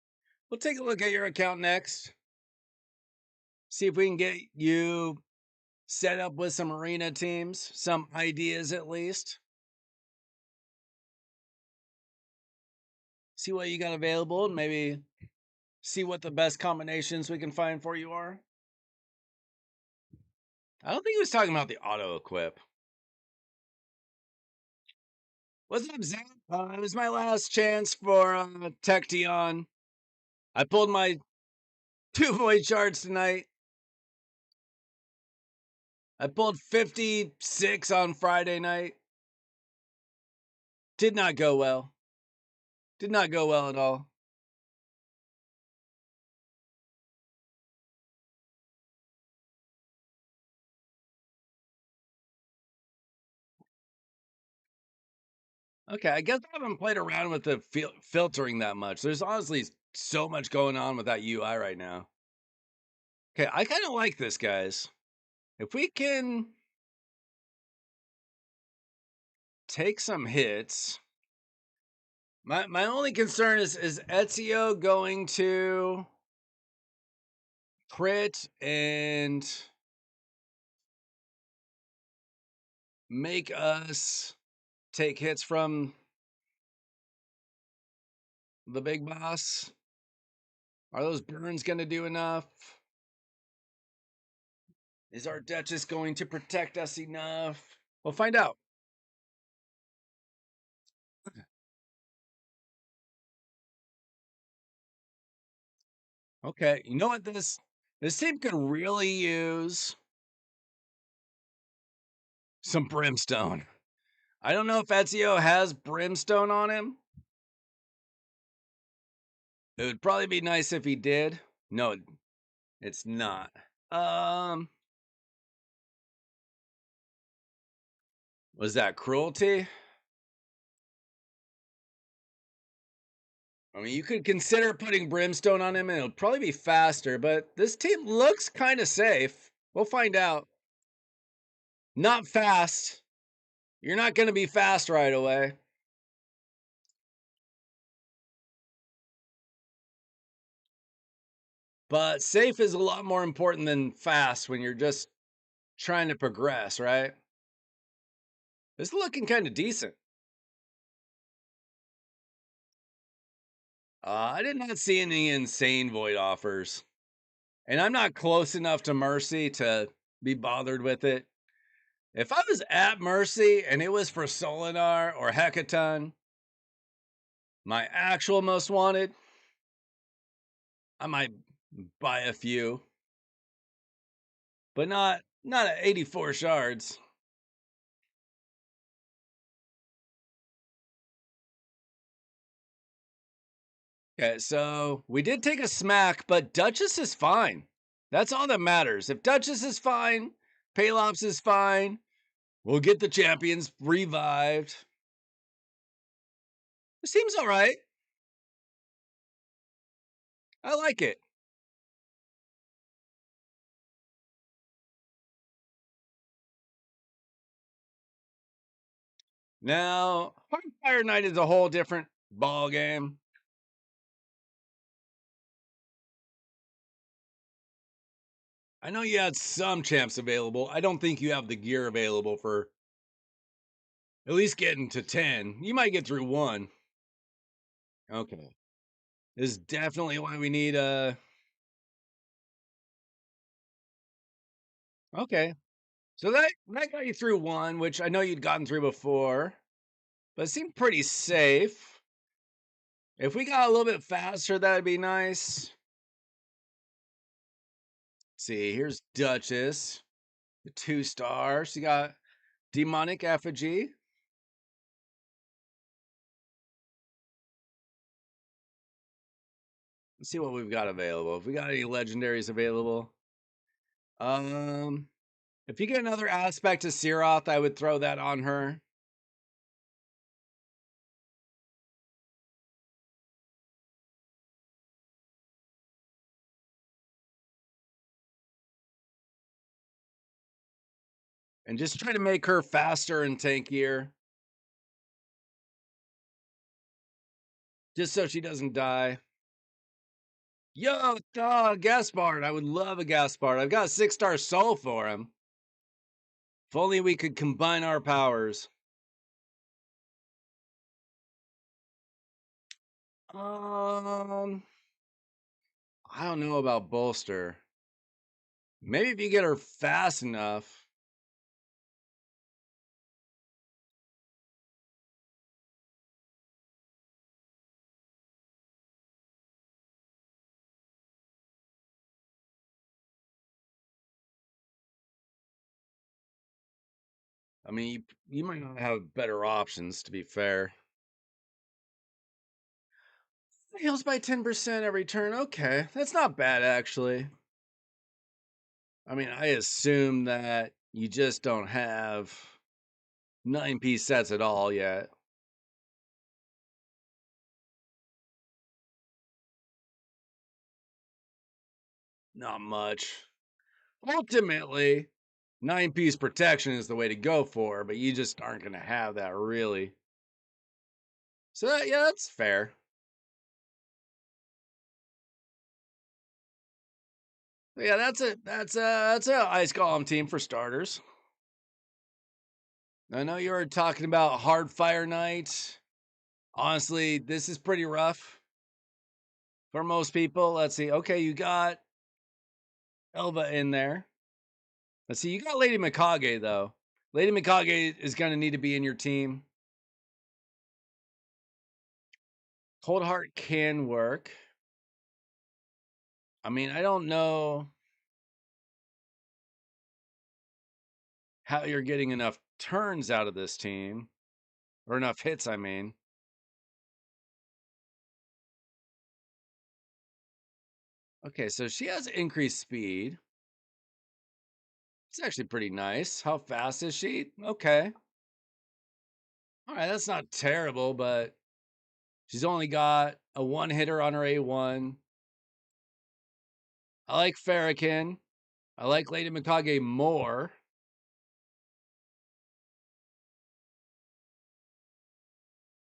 We'll take a look at your account next. See if we can get you set up with some arena teams, some ideas at least. See what you got available and maybe see what the best combinations we can find for you are. I don't think he was talking about the auto equip. What's up, Zach? It was my last chance for Tech Dion. I pulled my 2 void shards tonight. I pulled 56 on Friday night. Did not go well. Did not go well at all. Okay, I guess I haven't played around with the filtering that much. There's honestly so much going on with that UI right now. Okay, I kind of like this, guys. If we can take some hits. My only concern is Ezio going to crit and make us take hits from the big boss? Are those burns going to do enough? Is our Duchess going to protect us enough? We'll find out. Okay, you know what this team could really use some brimstone. I don't know if Ezio has brimstone on him. It would probably be nice if he did. No, it's not. Um, was that cruelty? I mean, you could consider putting brimstone on him and it'll probably be faster, but this team looks kind of safe. We'll find out. Not fast. You're not going to be fast right away. But safe is a lot more important than fast when you're just trying to progress, right? It's looking kind of decent. I did not see any insane void offers. And I'm not close enough to Mercy to be bothered with it. If I was at Mercy and it was for Solinar or Hecaton, my actual most wanted, I might buy a few, but not at 84 shards. Okay, so we did take a smack, but Duchess is fine. That's all that matters. If Duchess is fine, Palops is fine, we'll get the champions revived. It seems all right. I like it. Now, Fire Knight is a whole different ball game. I know you had some champs available. I don't think you have the gear available for at least getting to 10. You might get through 1. Okay. This is definitely why we need okay. So that got you through 1, which I know you'd gotten through before, but it seemed pretty safe. If we got a little bit faster, that'd be nice. Let's see, here's Duchess, the 2-star. She got Demonic Effigy. Let's see what we've got available. If we got any legendaries available. If you get another aspect of Siroth, I would throw that on her. And just try to make her faster and tankier. Just so she doesn't die. Yo, Gaspard. I would love a Gaspard. I've got a 6-star soul for him. If only we could combine our powers. I don't know about Bolster. Maybe if you get her fast enough. I mean, you might not have better options, to be fair. Heals by 10% every turn. Okay, that's not bad, actually. I mean, I assume that you just don't have 9-piece sets at all yet. Not much. Ultimately, 9-piece protection is the way to go for, but you just aren't going to have that really. So yeah, that's fair. But yeah, that's a ice golem team for starters. I know you were talking about hard fire knight. Honestly, this is pretty rough for most people. Let's see. Okay, you got Elva in there. Let's see. You got Lady Mikage though. Lady Mikage is going to need to be in your team. Cold Heart can work. I mean, I don't know how you're getting enough turns out of this team, or enough hits, I mean. Okay, so she has increased speed. It's actually pretty nice. How fast is she? Okay. All right, that's not terrible, but she's only got a 1-hitter on her A1. I like Farrakhan. I like Lady Mikage more.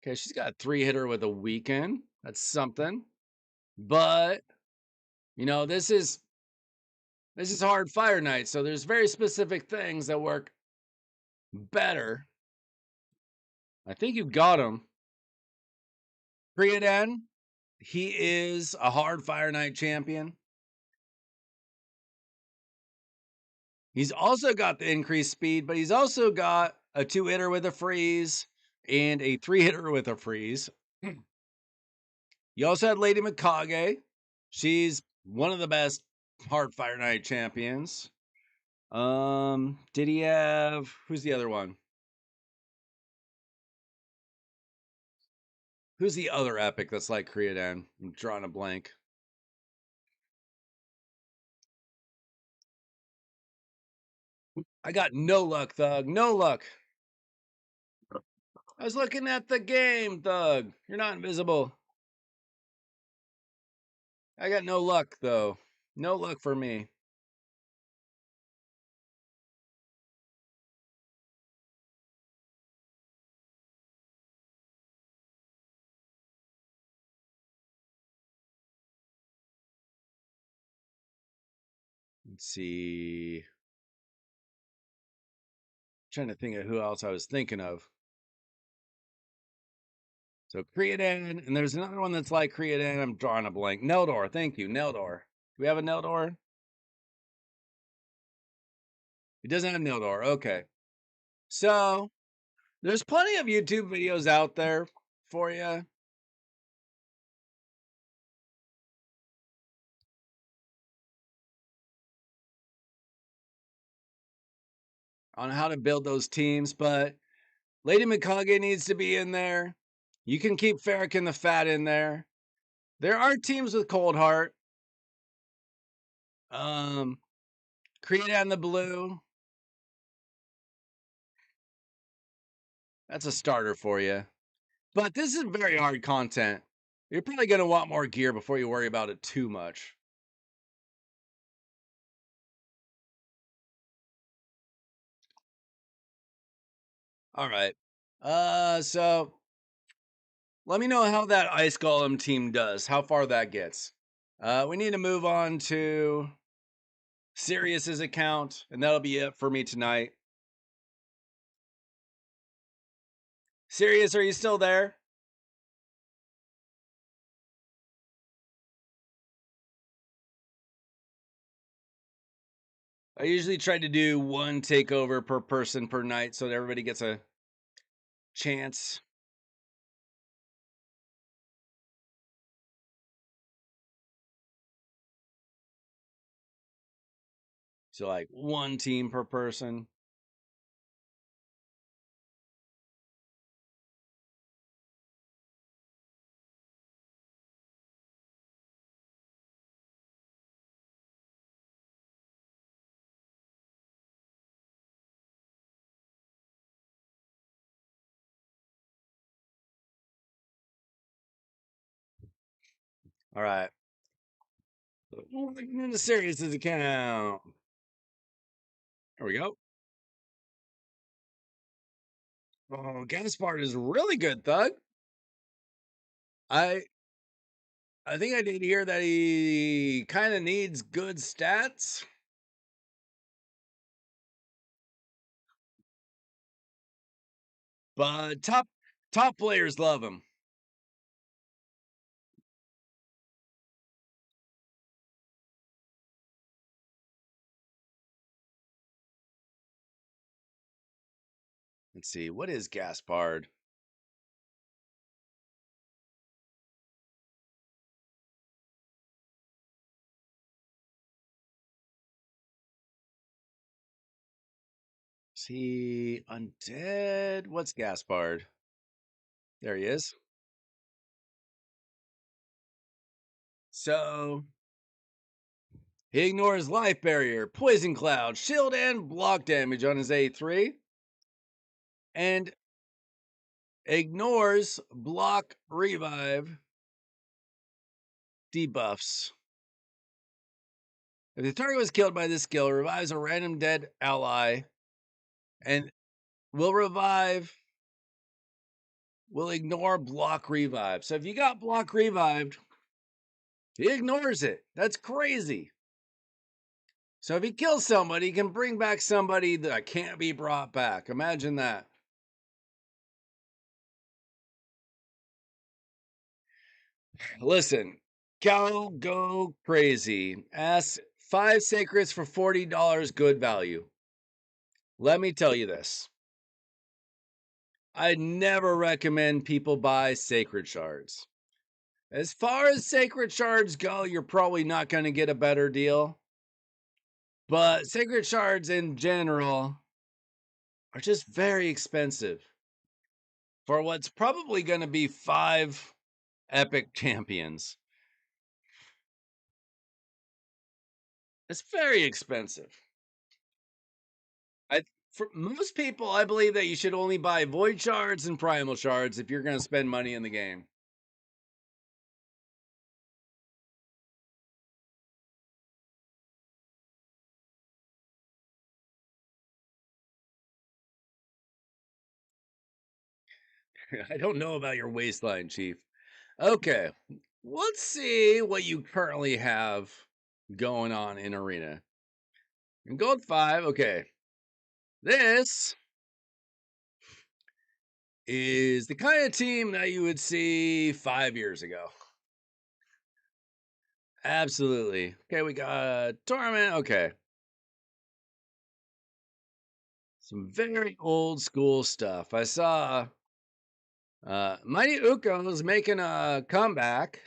Okay, she's got a 3-hitter with a weekend. That's something. But, this is hard fire night, so there's very specific things that work better. I think you got him. Priaden, he is a hard fire night champion. He's also got the increased speed, but he's also got a 2-hitter with a freeze and a 3-hitter with a freeze. You also had Lady Mikage. She's one of the best hard fire night champions. Did he have who's the other one? Who's the other epic that's like Kriadan? I'm drawing a blank. I got no luck, Thug. No luck. I was looking at the game, Thug. You're not invisible. I got no luck, though. No luck for me. Let's see. Trying to think of who else I was thinking of. So Creodan, and there's another one that's like Creodan. I'm drawing a blank. Neldor, thank you, Neldor. Do we have a Neldor? He doesn't have Neldor. Okay. So there's plenty of YouTube videos out there for you. On how to build those teams, but Lady McCuggin needs to be in there. You can keep Ferric and the Fat in there. There are teams with Cold Heart. Creodan the Blue. That's a starter for you. But this is very hard content. You're probably going to want more gear before you worry about it too much. All right. So let me know how that Ice Golem team does, how far that gets. We need to move on to Sirius's account, and that'll be it for me tonight. Sirius, are you still there? I usually try to do one takeover per person per night so that everybody gets a chance. So like one team per person. All right. Moving into Sirius's account. There we go. Oh, Gaspard is really good, Thug. I I think I did hear that he kind of needs good stats. But top players love him. Let's see, what is Gaspard? Is he undead? What's Gaspard? There he is. So he ignores life barrier, poison cloud, shield, and block damage on his A3. And ignores block revive debuffs. If the target was killed by this skill, revives a random dead ally and will ignore block revive. So if you got block revived, he ignores it. That's crazy. So if he kills somebody, he can bring back somebody that can't be brought back. Imagine that. Listen, Cal, go crazy. Ask 5 sacreds for $40 good value. Let me tell you this. I never recommend people buy sacred shards. As far as sacred shards go, you're probably not going to get a better deal. But sacred shards in general are just very expensive for what's probably going to be 5 epic champions. It's very expensive. For most people, I believe that you should only buy void shards and primal shards if you're going to spend money in the game. I don't know about your waistline, Chief. Okay, let's see what you currently have going on in Arena. And gold 5, okay. This is the kind of team that you would see 5 years ago. Absolutely. Okay, we got a tournament. Okay. Some very old school stuff. I saw Mighty Uko's making a comeback.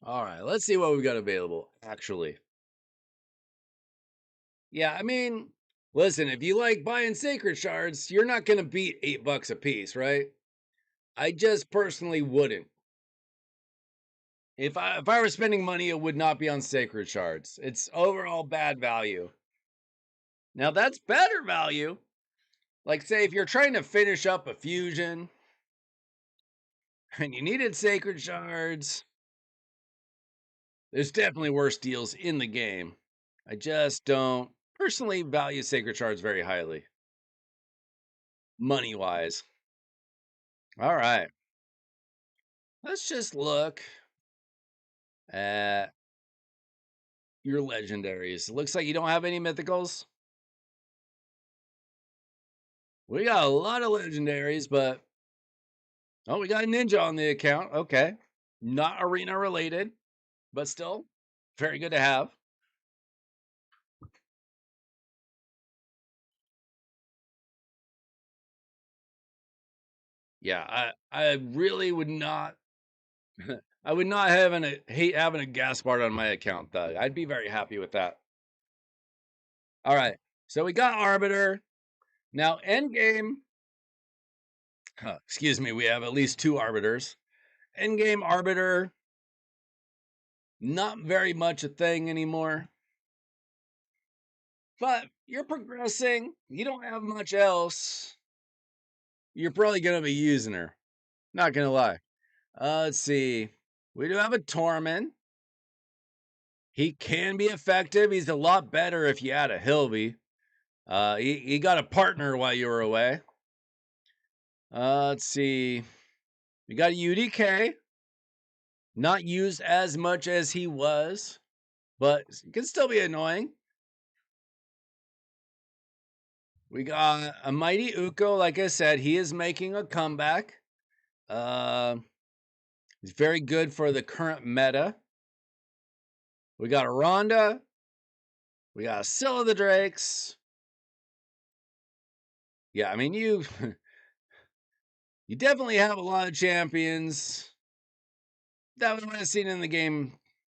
All right, let's see what we got available, actually. Yeah, I mean, listen, if you like buying sacred shards, you're not going to beat $8 a piece, right? I just personally wouldn't. If I were spending money, it would not be on sacred shards. It's overall bad value. Now that's better value. Like say if you're trying to finish up a fusion and you needed sacred shards, there's definitely worse deals in the game. I just don't personally value sacred shards very highly. Money wise. All right. Let's just look at your legendaries. It looks like you don't have any mythicals. We got a lot of legendaries, but oh, we got a ninja on the account. Okay. Not arena related, but still very good to have. Yeah, I really would not I would not hate having a Gaspard on my account though. I'd be very happy with that. All right. So we got Arbiter. Now endgame excuse me, we have at least 2 arbiters. Endgame arbiter, not very much a thing anymore. But you're progressing. You don't have much else. You're probably going to be using her. Not going to lie. Let's see. We do have a Torment. He can be effective. He's a lot better if you add a Hilby. He got a partner while you were away. Let's see. We got a UDK. Not used as much as he was, but it can still be annoying. We got a Mighty Uko. Like I said, he is making a comeback. He's very good for the current meta. We got a Rhonda. We got a Scylla the Drakes. Yeah, I mean, you you definitely have a lot of champions that we might have seen in the game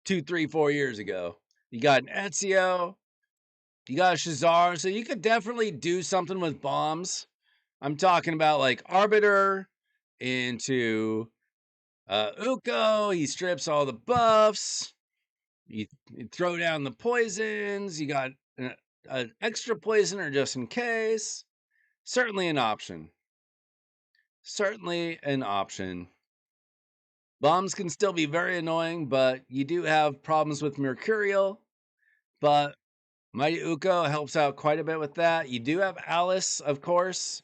2, 3, 4 years ago. You got an Ezio. You got a Shazar. So you could definitely do something with bombs. I'm talking about like Arbiter into Uko. He strips all the buffs. You throw down the poisons. You got an extra poisoner just in case. Certainly an option. Certainly an option. Bombs can still be very annoying, but you do have problems with Mercurial. But Mighty Uko helps out quite a bit with that. You do have Alice, of course.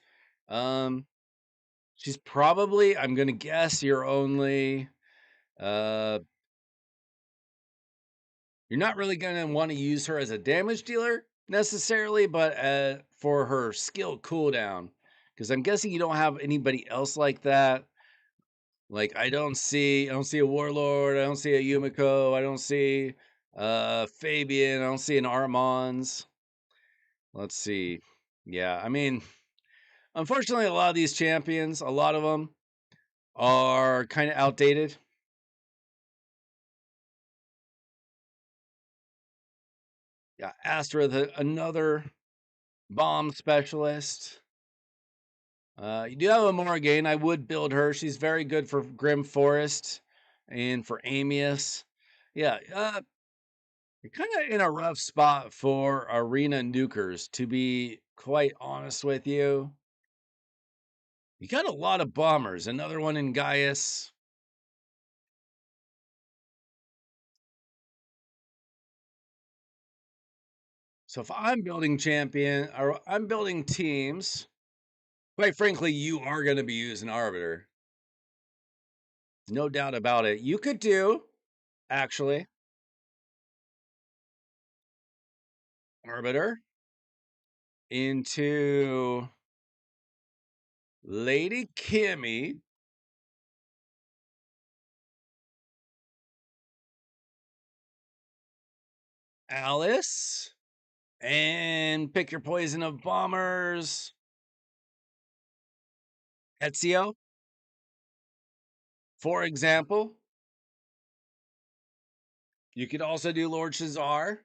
She's probably, I'm going to guess, your only uh, you're not really going to want to use her as a damage dealer necessarily, but for her skill cooldown. Because I'm guessing you don't have anybody else like that. Like I don't see a Warlord, I don't see a Yumiko, I don't see Fabian, I don't see an Armands. Let's see. Yeah, I mean, unfortunately a lot of these champions, a lot of them are kind of outdated. Yeah, Astra, another bomb specialist. You do have a Morrigan. I would build her. She's very good for Grim Forest and for Amius. Yeah, you're kind of in a rough spot for arena nukers, to be quite honest with you. You got a lot of bombers. Another one in Gaius. So if I'm building champion or I'm building teams, quite frankly, you are going to be using Arbiter. No doubt about it. You could do, actually, Arbiter into Lady Kimmy. Alice. And pick your poison of bombers. Ezio, for example. You could also do Lord Shazar.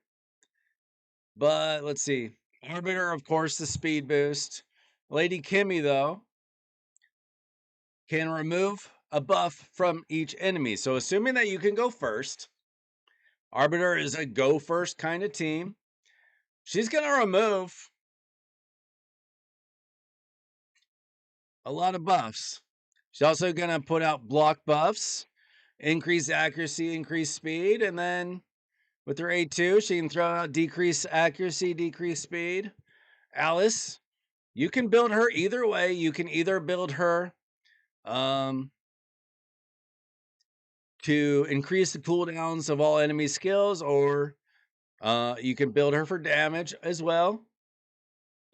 But let's see. Arbiter, of course, the speed boost. Lady Kimmy, though, can remove a buff from each enemy. So assuming that you can go first, Arbiter is a go first kind of team. She's going to remove a lot of buffs. She's also going to put out block buffs, increase accuracy, increase speed, and then with her A2, she can throw out decrease accuracy, decrease speed. Alice, you can build her either way. You can either build her to increase the cooldowns of all enemy skills, or you can build her for damage as well.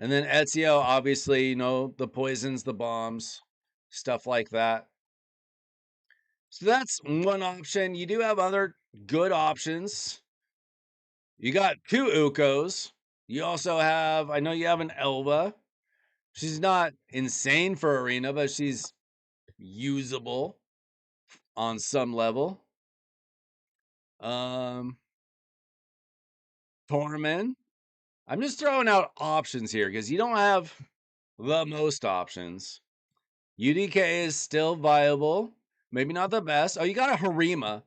And then Ezio, obviously, you know, the poisons, the bombs, stuff like that. So that's one option. You do have other good options. You got two Ukos. You also have, I know you have an Elva. She's not insane for arena, but she's usable on some level. Torment. I'm just throwing out options here because you don't have the most options. UDK is still viable. Maybe not the best. Oh, you got a Harima.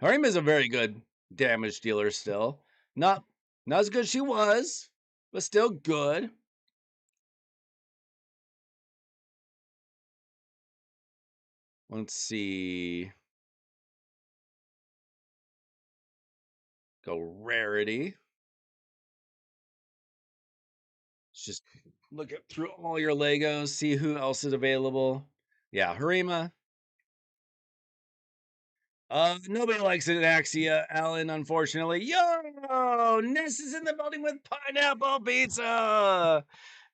Harima is a very good damage dealer still. Not as good as she was, but still good. Let's see. Go rarity. Just look at through all your Legos, see who else is available. Yeah, Harima. Nobody likes an Axia, Alan, unfortunately. Yo, Ness is in the building with pineapple pizza.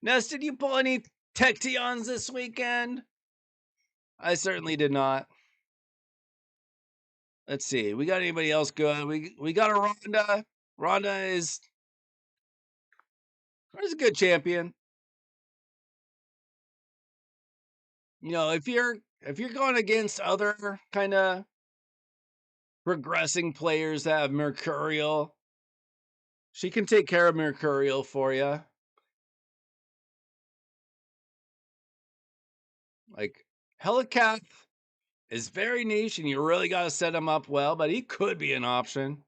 Ness, did you pull any Tections this weekend? I certainly did not. Let's see. We got anybody else good? We got a Ronda. Ronda is a good champion. You know, if you're going against other kind of regressing players that have Mercurial, she can take care of Mercurial for you. Like Helicath is very niche, and you really got to set him up well, but he could be an option.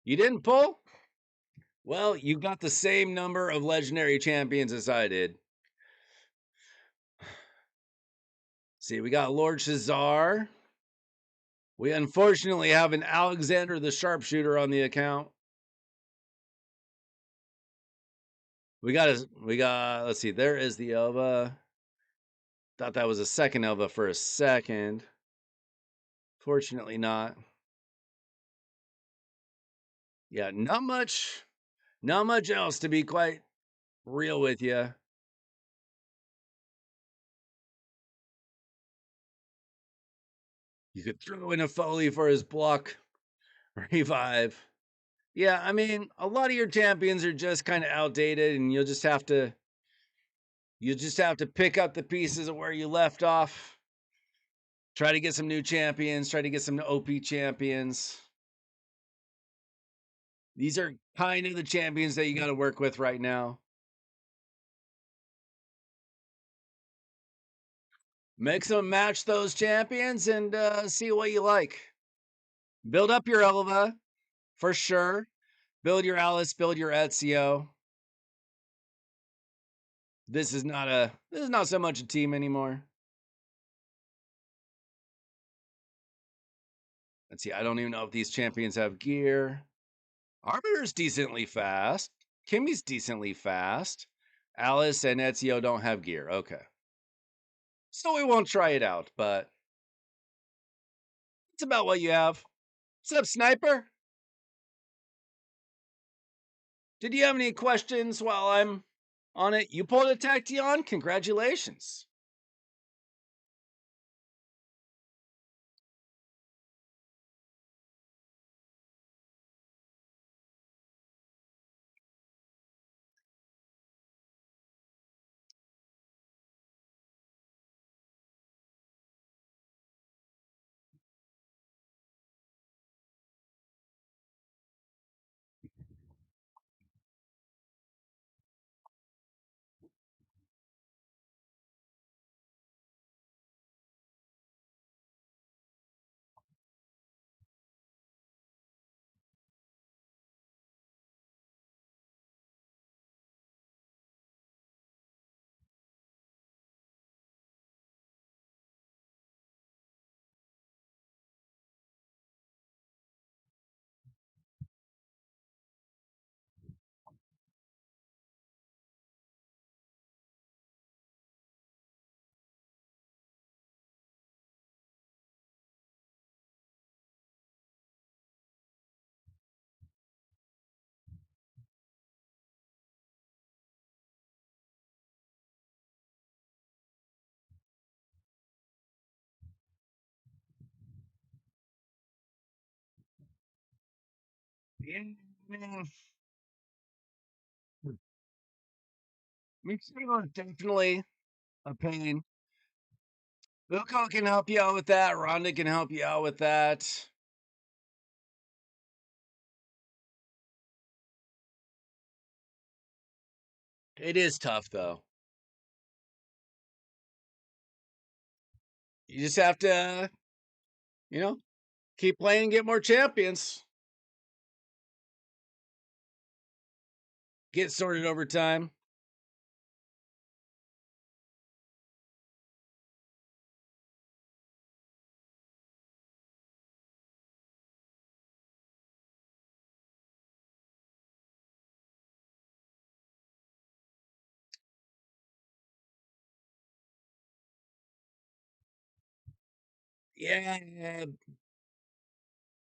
You didn't pull? Well, you got the same number of legendary champions as I did. See, we got Lord Shazar. We unfortunately have an Alexander the Sharpshooter on the account. Let's see, there is the Elva. Thought that was a second Elva for a second. Fortunately not. Yeah, not much else, to be quite real with you. You could throw in a Foley for his block revive. Yeah, I mean, a lot of your champions are just kind of outdated, and you'll just have to pick up the pieces of where you left off. Try to get some new champions, try to get some OP champions. These are kind of the champions that you got to work with right now. Mix and match those champions and see what you like. Build up your Elva, for sure. Build your Alice, build your Ezio. This is not so much a team anymore. Let's see, I don't even know if these champions have gear. Arbiter's decently fast. Kimmy's decently fast. Alice and Ezio don't have gear. Okay. So we won't try it out, but That's about what you have. What's up, Sniper? Did you have any questions while I'm on it? You pulled a Tachyon? Congratulations. Yeah, man. Mixtago is definitely a pain. Wilco can help you out with that. Rhonda can help you out with that. It is tough, though. You just have to, you know, keep playing and get more champions. Get sorted over time. Yeah,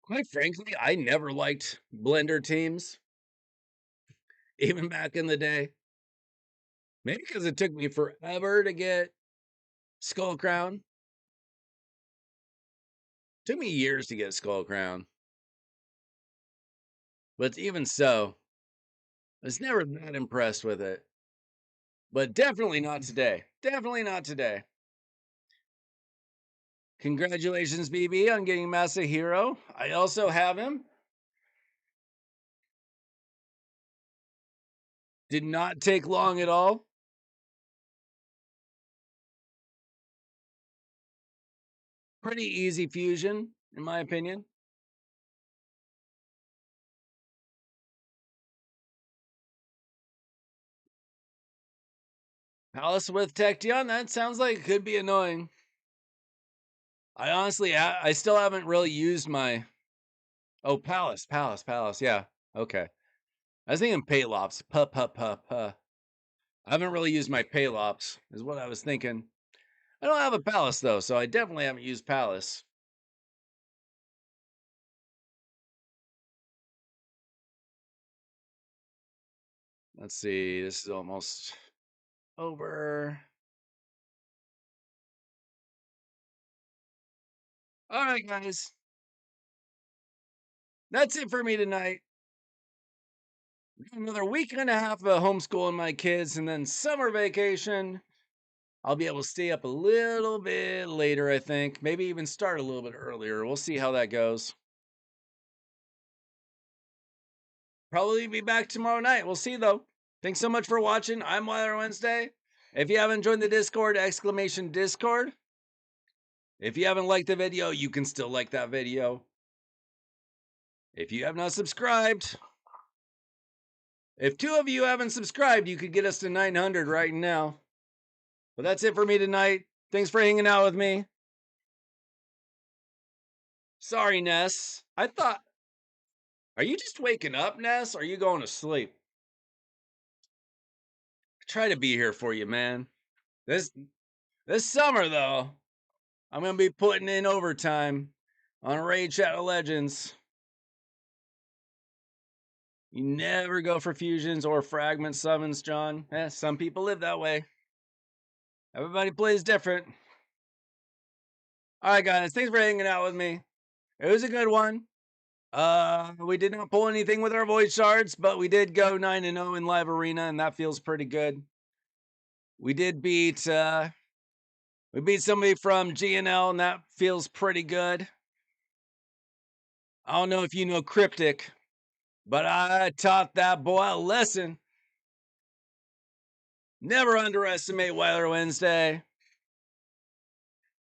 quite frankly, I never liked blender teams, even back in the day. Maybe because it took me forever to get Skull Crown. Took me years to get Skull Crown. But even so, I was never that impressed with it. But definitely not today. Definitely not today. Congratulations, BB, on getting Masahiro. I also have him. Did not take long at all. Pretty easy fusion, in my opinion. Palace with Tection, that sounds like it could be annoying. I honestly, I still haven't really used my. Oh, Palace. Yeah, okay. I was thinking Paylops. Puh. I haven't really used my Paylops, is what I was thinking. I don't have a Palace, though, so I definitely haven't used Palace. Let's see, this is almost over. All right, guys. That's it for me tonight. Another week and a half of homeschooling my kids and then summer vacation. I'll be able to stay up a little bit later, I think. Maybe even start a little bit earlier. We'll see how that goes. Probably be back tomorrow night. We'll see though. Thanks so much for watching. I'm Wilder Wednesday. If you haven't joined the Discord, exclamation Discord. If you haven't liked the video, you can still like that video. If you have not subscribed, if two of you haven't subscribed, you could get us to 900 right now. But that's it for me tonight. Thanks for hanging out with me. Sorry, Ness. I thought, are you just waking up, Ness? Or are you going to sleep? I try to be here for you, man. This summer though, I'm gonna be putting in overtime. on Raid Shadow Legends. You never go for fusions or fragment summons, John. Some people live that way. Everybody plays different. All right, guys. Thanks for hanging out with me. It was a good one. We did not pull anything with our void shards, but we did go 9-0 in live arena, and that feels pretty good. We did beat somebody from GNL, and that feels pretty good. I don't know if you know Cryptic, but I taught that boy a lesson. Never underestimate Weather Wednesday.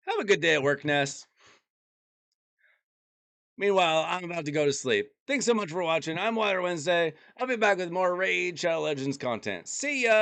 Have a good day at work, Ness. Meanwhile, I'm about to go to sleep. Thanks so much for watching. I'm Weather Wednesday. I'll be back with more Raid Shadow Legends content. See ya!